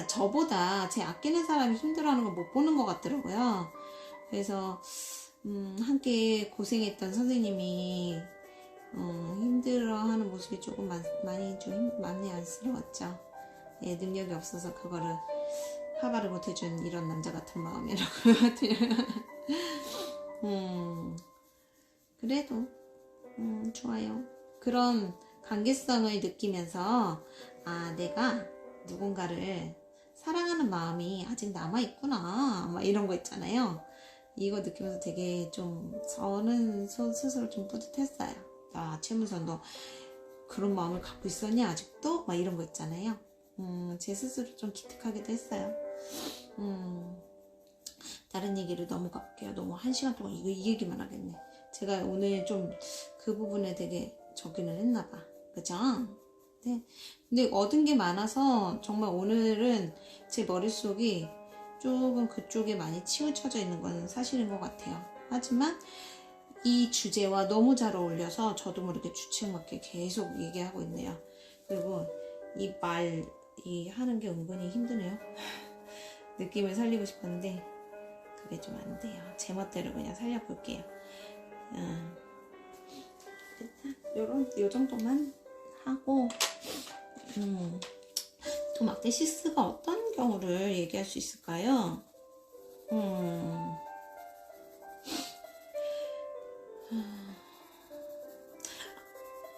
저보다 제 아끼는 사람이 힘들어하는 걸 못 보는 것 같더라고요. 그래서 함께 고생했던 선생님이 힘들어하는 모습이 조금 많이 안쓰러웠죠. 예, 능력이 없어서 그거를 커버를 못해준 이런 남자 같은 마음이라고 그래도 좋아요. 그런 관계성을 느끼면서 내가 누군가를 사랑하는 마음이 아직 남아있구나 막 이런 거 있잖아요. 이거 느끼면서 되게 좀 저는 스스로 좀 뿌듯했어요. 야, 최문선 너 그런 마음을 갖고 있었니 아직도? 막 이런 거 있잖아요. 제 스스로 좀 기특하기도 했어요. 다른 얘기를 넘어갈게요. 너무 1시간 동안 이 얘기만 하겠네. 제가 오늘 좀 그 부분에 되게 적기는 했나봐. 그죠? 네. 근데 얻은 게 많아서 정말 오늘은 제 머릿속이 조금 그쪽에 많이 치우쳐져 있는 건 사실인 것 같아요. 하지만 이 주제와 너무 잘 어울려서 저도 모르게 주책맞게 계속 얘기하고 있네요. 그리고 이 하는 게 은근히 힘드네요. 느낌을 살리고 싶었는데 그게 좀 안 돼요. 제 멋대로 그냥 살려볼게요. 일단 요 정도만 하고 또 막대시스가 어떤 경우를 얘기할 수 있을까요?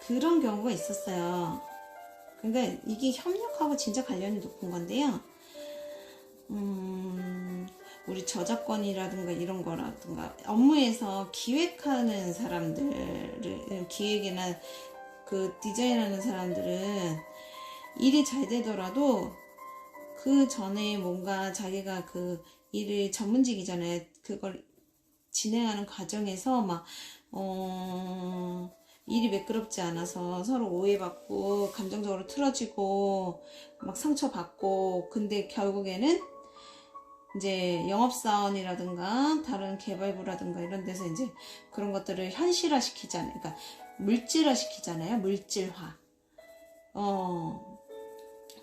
그런 경우가 있었어요. 그러니까 이게 협력하고 진짜 관련이 높은 건데요. 우리 저작권이라든가 이런 거라든가 업무에서 기획하는 사람들을 기획이나 그 디자인하는 사람들은 일이 잘 되더라도 그 전에 뭔가 자기가 그 일을 전문직이 전에 그걸 진행하는 과정에서 막 일이 매끄럽지 않아서 서로 오해받고 감정적으로 틀어지고 막 상처받고, 근데 결국에는 이제 영업사원이라든가 다른 개발부라든가 이런 데서 이제 그런 것들을 현실화 시키잖아요. 그러니까 물질화 시키잖아요. 물질화.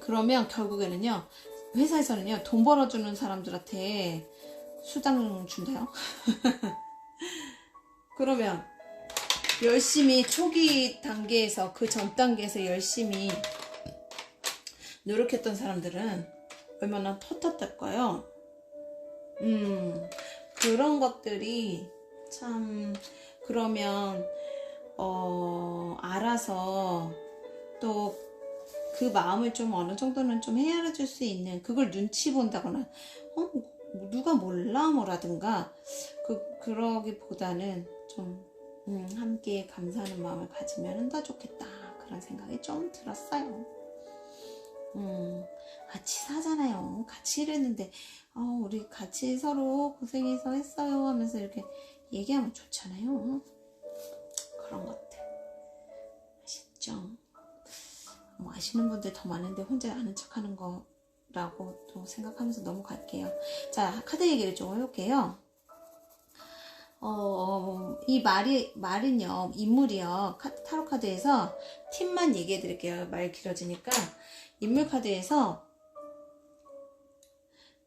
그러면 결국에는요, 회사에서는요, 돈 벌어주는 사람들한테 수당 준대요. 그러면 열심히 초기 단계에서 그 전 단계에서 열심히 노력했던 사람들은 얼마나 텁텁할까요? 그런 것들이 참, 그러면 알아서 또 그 마음을 좀 어느 정도는 좀 헤아려 줄 수 있는, 그걸 눈치 본다거나 누가 몰라 뭐라든가 그러기보다는 좀 함께 감사하는 마음을 가지면 더 좋겠다, 그런 생각이 좀 들었어요. 같이 사잖아요. 같이 일했는데 우리 같이 서로 고생해서 했어요 하면서 이렇게 얘기하면 좋잖아요. 그런 것들 아시죠? 뭐 아시는 분들 더 많은데 혼자 아는 척하는 거라고 또 생각하면서 넘어갈게요. 자, 카드 얘기를 좀 해볼게요. 이 말은요, 인물이요, 타로 카드에서 팀만 얘기해 드릴게요. 말 길어지니까. 인물 카드에서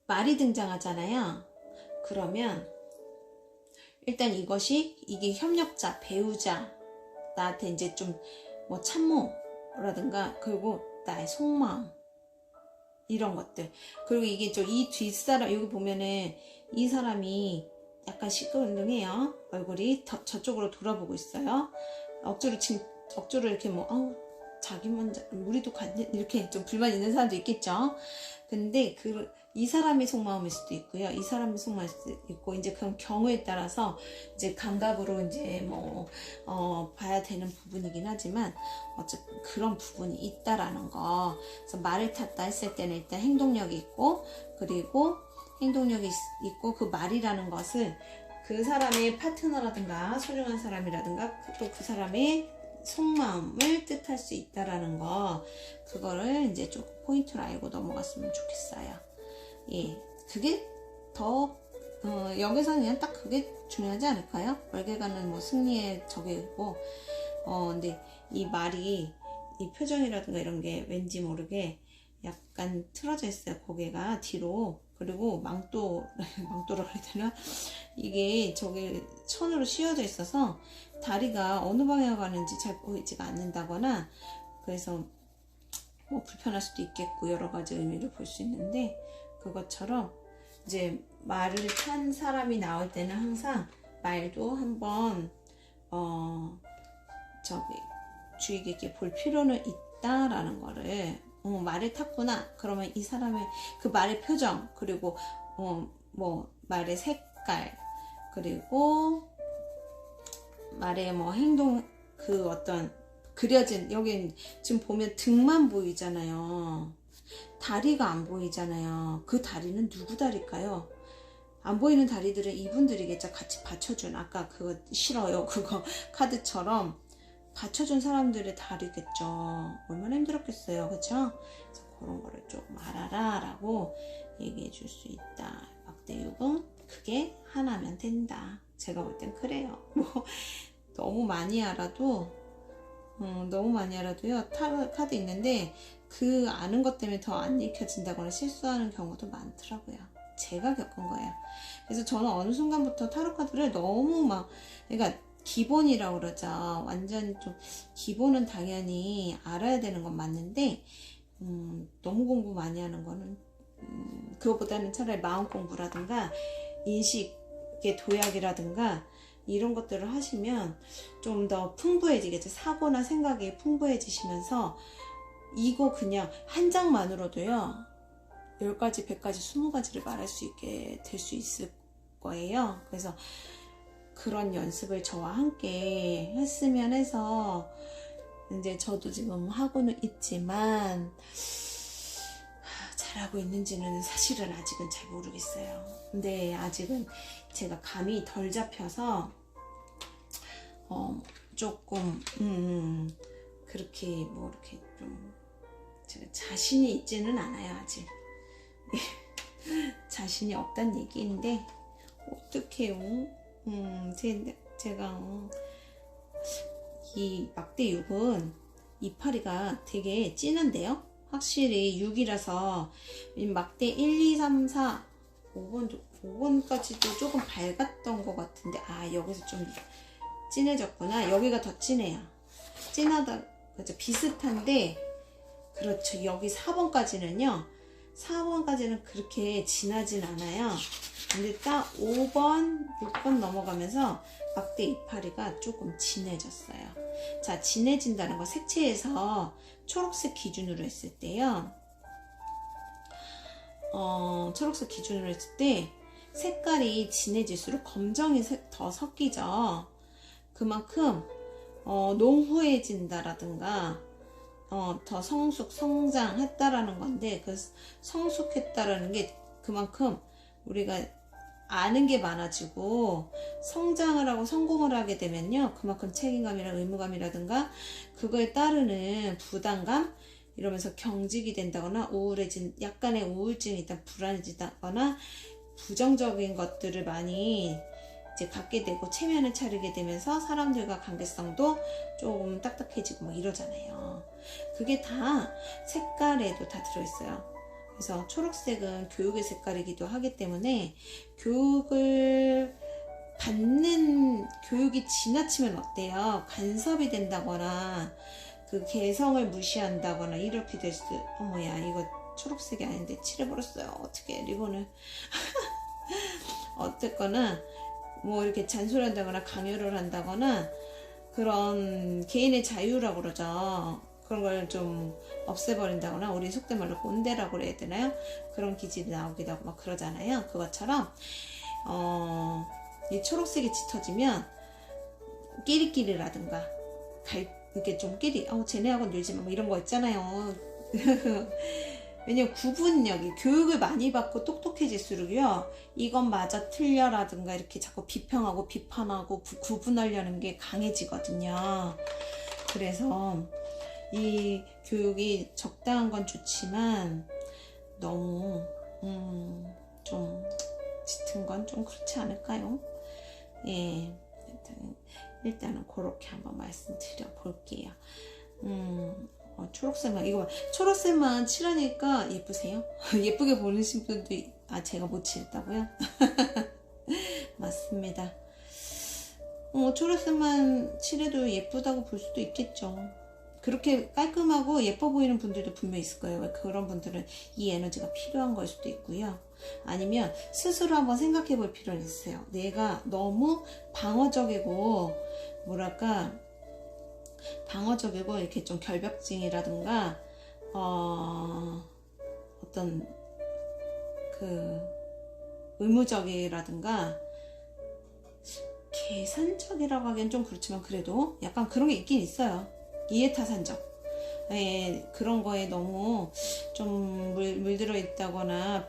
말이 등장하잖아요. 그러면 일단 이게 협력자, 배우자, 나한테 이제 좀 뭐 참모라든가, 그리고 나의 속마음, 이런 것들. 그리고 이게 이 뒷사람, 여기 보면은 이 사람이 약간 시큰둥해요. 얼굴이 저쪽으로 돌아보고 있어요. 억지로 이렇게 자기 먼저 우리도 이렇게 좀 불만 있는 사람도 있겠죠. 근데 이 사람의 속마음일 수도 있고요. 이 사람의 속마음일 수도 있고, 이제 그런 경우에 따라서 이제 감각으로 이제 봐야 되는 부분이긴 하지만 어쨌든 그런 부분이 있다라는 거. 그래서 말을 탔다 했을 때는 일단 행동력이 있고, 그리고 행동력이 있고, 그 말이라는 것을 그 사람의 파트너라든가 소중한 사람이라든가 또 그 사람의 속마음을 뜻할 수 있다라는 거, 그거를 이제 조금 포인트로 알고 넘어갔으면 좋겠어요. 예, 그게 더 여기서는 그냥 딱 그게 중요하지 않을까요? 월계관은 뭐 승리의 적이고, 근데 이 말이, 이 표정이라든가 이런 게 왠지 모르게 약간 틀어져 있어요. 고개가 뒤로. 그리고 망토라고 해야 되나? 이게 저기 천으로 씌워져 있어서 다리가 어느 방향으로 가는지 잘 보이지가 않는다거나, 그래서 뭐 불편할 수도 있겠고 여러 가지 의미를 볼 수 있는데, 그것처럼 이제 말을 탄 사람이 나올 때는 항상 말도 한번 저기 주의 깊게 볼 필요는 있다라는 거를, 말을 탔구나 그러면 이 사람의 그 말의 표정, 그리고 뭐 말의 색깔, 그리고 말의 뭐 행동, 그 어떤 그려진, 여긴 지금 보면 등만 보이잖아요. 다리가 안 보이잖아요. 그 다리는 누구 다리일까요? 안 보이는 다리들은 이분들이겠죠. 같이 받쳐준, 아까 그거 싫어요 그거 카드처럼 받쳐준 사람들의 다리겠죠. 얼마나 힘들었겠어요. 그쵸? 그래서 그런 거를 조금 알아라 라고 얘기해 줄 수 있다. 막대육은 그게 하나면 된다. 제가 볼 땐 그래요. 뭐 너무 많이 알아도 너무 많이 알아도요, 타로 카드 있는데 그 아는 것 때문에 더 안 읽혀진다거나 실수하는 경우도 많더라고요. 제가 겪은 거예요. 그래서 저는 어느 순간부터 타로 카드를 너무 막, 그러니까 기본이라고 그러죠. 완전 좀 기본은 당연히 알아야 되는 건 맞는데, 너무 공부 많이 하는 거는 그것보다는 차라리 마음 공부라든가 인식의 도약이라든가 이런 것들을 하시면 좀 더 풍부해지겠죠. 사고나 생각이 풍부해지시면서 이거 그냥 한 장만으로도요 10가지, 100가지, 20가지를 말할 수 있게 될 수 있을 거예요. 그래서 그런 연습을 저와 함께 했으면 해서, 이제 저도 지금 하고는 있지만 잘하고 있는지는 사실은 아직은 잘 모르겠어요. 근데 아직은 제가 감이 덜 잡혀서 조금 그렇게 뭐 이렇게 좀 제가 자신이 있지는 않아요. 아직 자신이 없단 얘기인데 어떡해요. 제가 이 막대6은 이파리가 되게 진한데요. 확실히 6이라서 막대 1, 2, 3, 4, 5번까지도 조금 밝았던 것 같은데, 여기서 좀 진해졌구나. 여기가 더 진해요. 진하다, 그렇죠. 비슷한데, 그렇죠. 여기 4번까지는요. 4번까지는 그렇게 진하진 않아요. 근데 딱 5번, 6번 넘어가면서 막대 이파리가 조금 진해졌어요. 자, 진해진다는 거 색채에서 초록색 기준으로 했을 때요. 초록색 기준으로 했을 때 색깔이 진해질수록 검정이 더 섞이죠. 그만큼 농후해진다라든가 더 성장했다라는 건데, 그 성숙했다라는 게 그만큼 우리가 아는 게 많아지고 성장을 하고 성공을 하게 되면요, 그만큼 책임감이나 의무감이라든가 그거에 따르는 부담감, 이러면서 경직이 된다거나 약간의 우울증이 있다, 불안해지다거나 부정적인 것들을 많이 이제 갖게 되고 체면을 차리게 되면서 사람들과 관계성도 조금 딱딱해지고 뭐 이러잖아요. 그게 다 색깔에도 다 들어있어요. 그래서 초록색은 교육의 색깔이기도 하기 때문에 교육을 받는, 교육이 지나치면 어때요? 간섭이 된다거나 그 개성을 무시한다거나 이렇게 될 수. 어머야, 이거 초록색이 아닌데 칠해버렸어요. 어떻게 리본을 어쨌거나 뭐 이렇게 잔소리한다거나 강요를 한다거나 그런 개인의 자유라고 그러죠. 그런 걸 좀 없애버린다거나, 우리 속된 말로 꼰대라고 그래야 되나요? 그런 기질이 나오기도 하고 막 그러잖아요. 그것처럼 이 초록색이 짙어지면 끼리끼리라든가 이렇게 좀 쟤네하고 놀지 마, 뭐 이런 거 있잖아요. 왜냐면 구분력이, 교육을 많이 받고 똑똑해질수록요, 이건 맞아 틀려라든가 이렇게 자꾸 비평하고 비판하고 구분하려는 게 강해지거든요. 그래서 이 교육이 적당한 건 좋지만 너무 좀 짙은 건 좀 그렇지 않을까요? 예, 일단은 그렇게 한번 말씀드려 볼게요. 초록색만, 이거 초록색만 칠하니까 예쁘세요? 예쁘게 보이신 분도, 제가 못 칠했다고요? 맞습니다. 초록색만 칠해도 예쁘다고 볼 수도 있겠죠. 그렇게 깔끔하고 예뻐 보이는 분들도 분명히 있을 거예요. 그런 분들은 이 에너지가 필요한 걸 수도 있고요. 아니면 스스로 한번 생각해 볼 필요는 있어요. 내가 너무 방어적이고, 뭐랄까, 방어적이고 이렇게 좀 결벽증이라든가 어떤 그 의무적이라든가 계산적이라고 하기엔 좀 그렇지만 그래도 약간 그런 게 있긴 있어요. 이해타산적. 예, 그런 거에 너무 좀 물들어 있다거나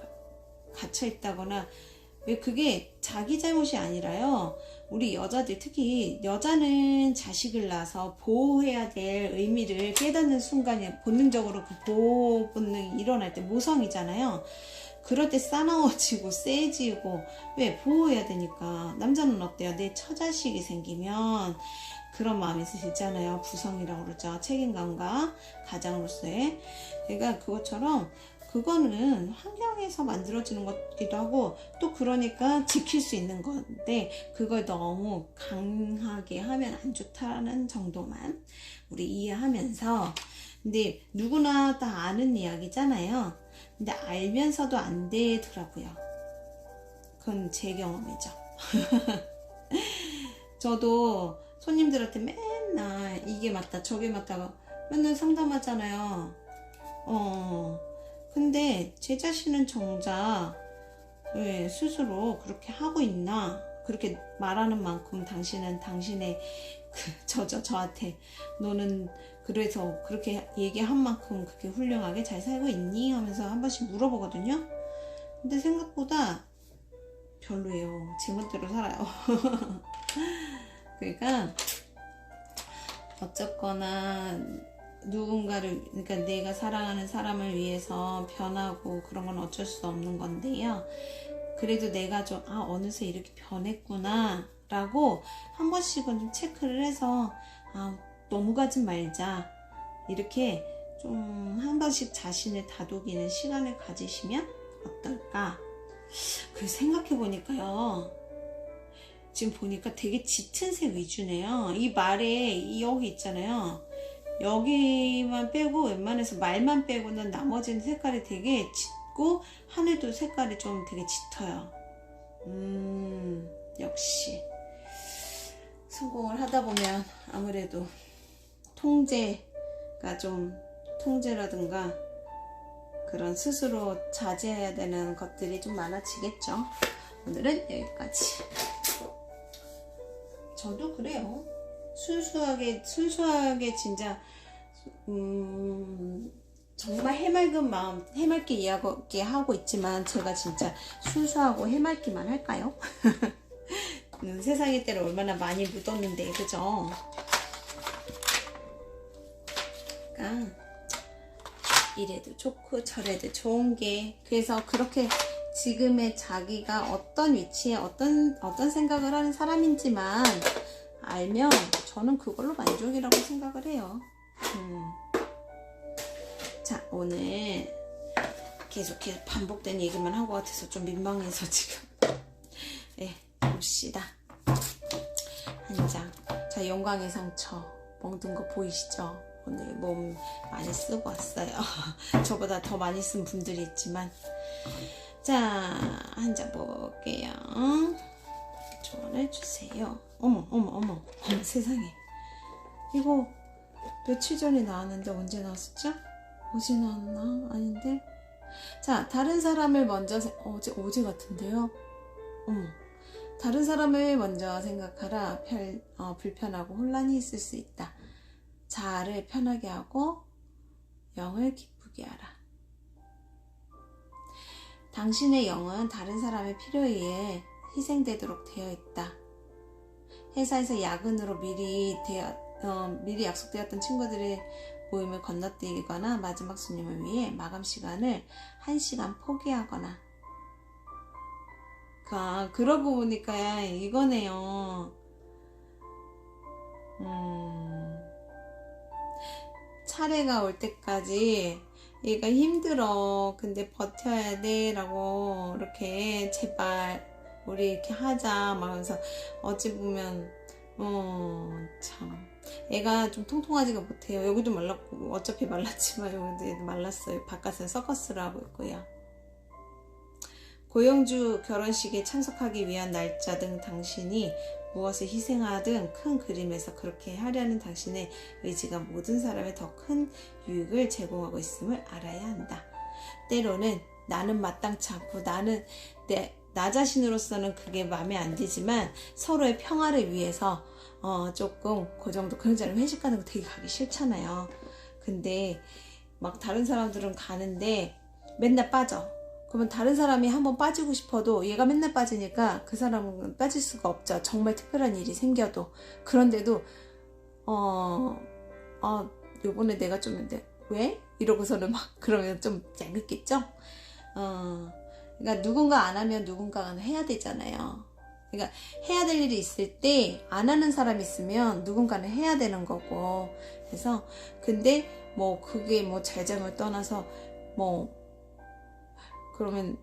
갇혀 있다거나, 왜 그게 자기 잘못이 아니라요. 우리 여자들, 특히 여자는 자식을 낳아서 보호해야 될 의미를 깨닫는 순간에 본능적으로 그 보호 본능이 일어날 때 모성이잖아요. 그럴 때 싸나워지고 세지고, 왜? 보호해야 되니까. 남자는 어때요? 내 처자식이 생기면 그런 마음이 들잖아요. 부성이라고 그러죠. 책임감과 가장으로서의. 그러니까 그것처럼 그거는 환경에서 만들어지는 것기도 하고, 또 그러니까 지킬 수 있는 건데, 그걸 너무 강하게 하면 안 좋다는 정도만 우리 이해하면서. 근데 누구나 다 아는 이야기잖아요. 근데 알면서도 안 되더라고요. 그건 제 경험이죠. 저도 손님들한테 맨날 이게 맞다 저게 맞다가 맨날 상담하잖아요. 근데 제 자신은 정작 왜 스스로 그렇게 하고 있나, 그렇게 말하는 만큼 당신은 당신의 저한테 너는 그래서 그렇게 얘기한 만큼 그렇게 훌륭하게 잘 살고 있니? 하면서 한 번씩 물어보거든요. 근데 생각보다 별로예요. 제 멋대로 살아요. 그러니까 어쨌거나 누군가를, 그러니까 내가 사랑하는 사람을 위해서 변하고 그런 건 어쩔 수 없는 건데요. 그래도 내가 좀 어느새 이렇게 변했구나 라고 한 번씩은 좀 체크를 해서 너무 가지 말자, 이렇게 좀 한 번씩 자신을 다독이는 시간을 가지시면 어떨까. 그래서 생각해 보니까요, 지금 보니까 되게 짙은 색 위주네요. 이 말에 여기 있잖아요. 여기만 빼고 웬만해서 말만 빼고는 나머지는 색깔이 되게 짙고, 하늘도 색깔이 좀 되게 짙어요. 역시 성공을 하다 보면 아무래도 통제라든가 그런 스스로 자제해야 되는 것들이 좀 많아지겠죠. 오늘은 여기까지. 저도 그래요. 순수하게 진짜 정말 해맑은 마음, 해맑게 이야기하고 있지만 제가 진짜 순수하고 해맑기만 할까요? 세상의 때를 얼마나 많이 묻었는데, 그죠? 그러니까 이래도 좋고 저래도 좋은 게, 그래서 그렇게 지금의 자기가 어떤 위치에 어떤 생각을 하는 사람인지만 알면 저는 그걸로 만족이라고 생각을 해요. 자, 오늘 계속해서 반복된 얘기만 한 것 같아서 좀 민망해서 지금 봅시다. 한 장. 자, 영광의 상처 멍든 거 보이시죠? 오늘 몸 많이 쓰고 왔어요. 저보다 더 많이 쓴 분들이 있지만. 자, 한 장 뽑아볼게요. 조언을 주세요. 어머 세상에, 이거 며칠 전에 나왔는데 언제 나왔었죠? 어제 나왔나? 아닌데? 자, 다른 사람을 먼저 어제 같은데요. 다른 사람을 먼저 생각하라. 불편하고 혼란이 있을 수 있다. 자아를 편하게 하고 영을 기쁘게 하라. 당신의 영은 다른 사람의 필요에 의해 희생되도록 되어 있다. 회사에서 야근으로 미리 약속되었던 친구들의 모임을 건너뛰거나 마지막 손님을 위해 마감 시간을 1시간 포기하거나. 그러고 보니까 이거네요. 차례가 올 때까지 얘가 힘들어. 근데 버텨야 돼. 라고 이렇게 제발 우리 이렇게 하자. 말하면서 어찌 보면 참 애가 좀 통통하지가 못해요. 여기도 말랐고 어차피 말랐지만 여기도 말랐어요. 바깥은 서커스를 하고 있고요. 고영주 결혼식에 참석하기 위한 날짜 등 당신이 무엇을 희생하든 큰 그림에서 그렇게 하려는 당신의 의지가 모든 사람에 더 큰 유익을 제공하고 있음을 알아야 한다. 때로는 나는 마땅치 않고 나 자신으로서는 그게 마음에 안 들지만 서로의 평화를 위해서 조금 그 정도 그런 자리 회식 가는 거 되게 가기 싫잖아요. 근데 막 다른 사람들은 가는데 맨날 빠져. 그러면 다른 사람이 한번 빠지고 싶어도 얘가 맨날 빠지니까 그 사람은 빠질 수가 없죠. 정말 특별한 일이 생겨도. 그런데도 요번에 내가 좀 했는데 왜? 이러고서는 막 그러면 좀 얄밉겠죠? 그러니까 누군가 안 하면 누군가는 해야 되잖아요. 그러니까 해야 될 일이 있을 때 안 하는 사람이 있으면 누군가는 해야 되는 거고. 그래서 근데 뭐 그게 뭐 잘잘못 떠나서 뭐 그러면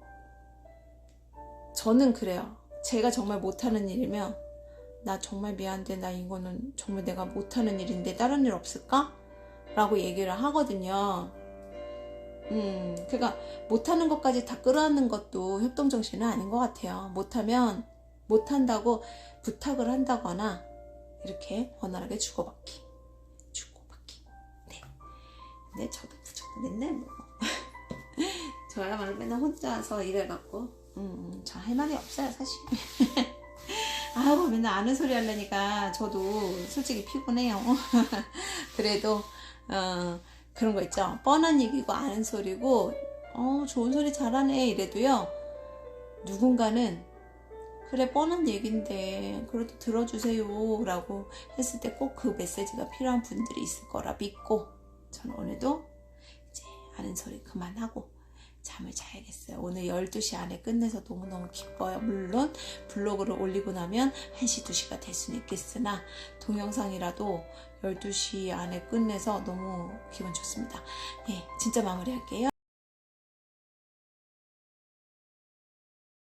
저는 그래요. 제가 정말 못하는 일이면 나 정말 미안한데 나 이거는 정말 내가 못하는 일인데 다른 일 없을까? 라고 얘기를 하거든요. 그러니까 못하는 것까지 다 끌어안는 것도 협동정신은 아닌 것 같아요. 못하면 못한다고 부탁을 한다거나 이렇게 원활하게 주고받기. 네. 근데 저도 부족도 맨날 뭐 저야말로 맨날 혼자서 일해갖고 저 할 말이 없어요 사실. 아우 맨날 아는 소리 하려니까 저도 솔직히 피곤해요. 그래도 그런 거 있죠. 뻔한 얘기고 아는 소리고 좋은 소리 잘하네 이래도요. 누군가는 그래 뻔한 얘긴데 그래도 들어주세요 라고 했을 때 꼭 그 메시지가 필요한 분들이 있을 거라 믿고 저는 오늘도 이제 아는 소리 그만하고 잠을 자야겠어요. 오늘 12시 안에 끝내서 너무너무 기뻐요. 물론 블로그를 올리고 나면 1시, 2시가 될 수는 있겠으나 동영상이라도 12시 안에 끝내서 너무 기분 좋습니다. 네, 진짜 마무리할게요.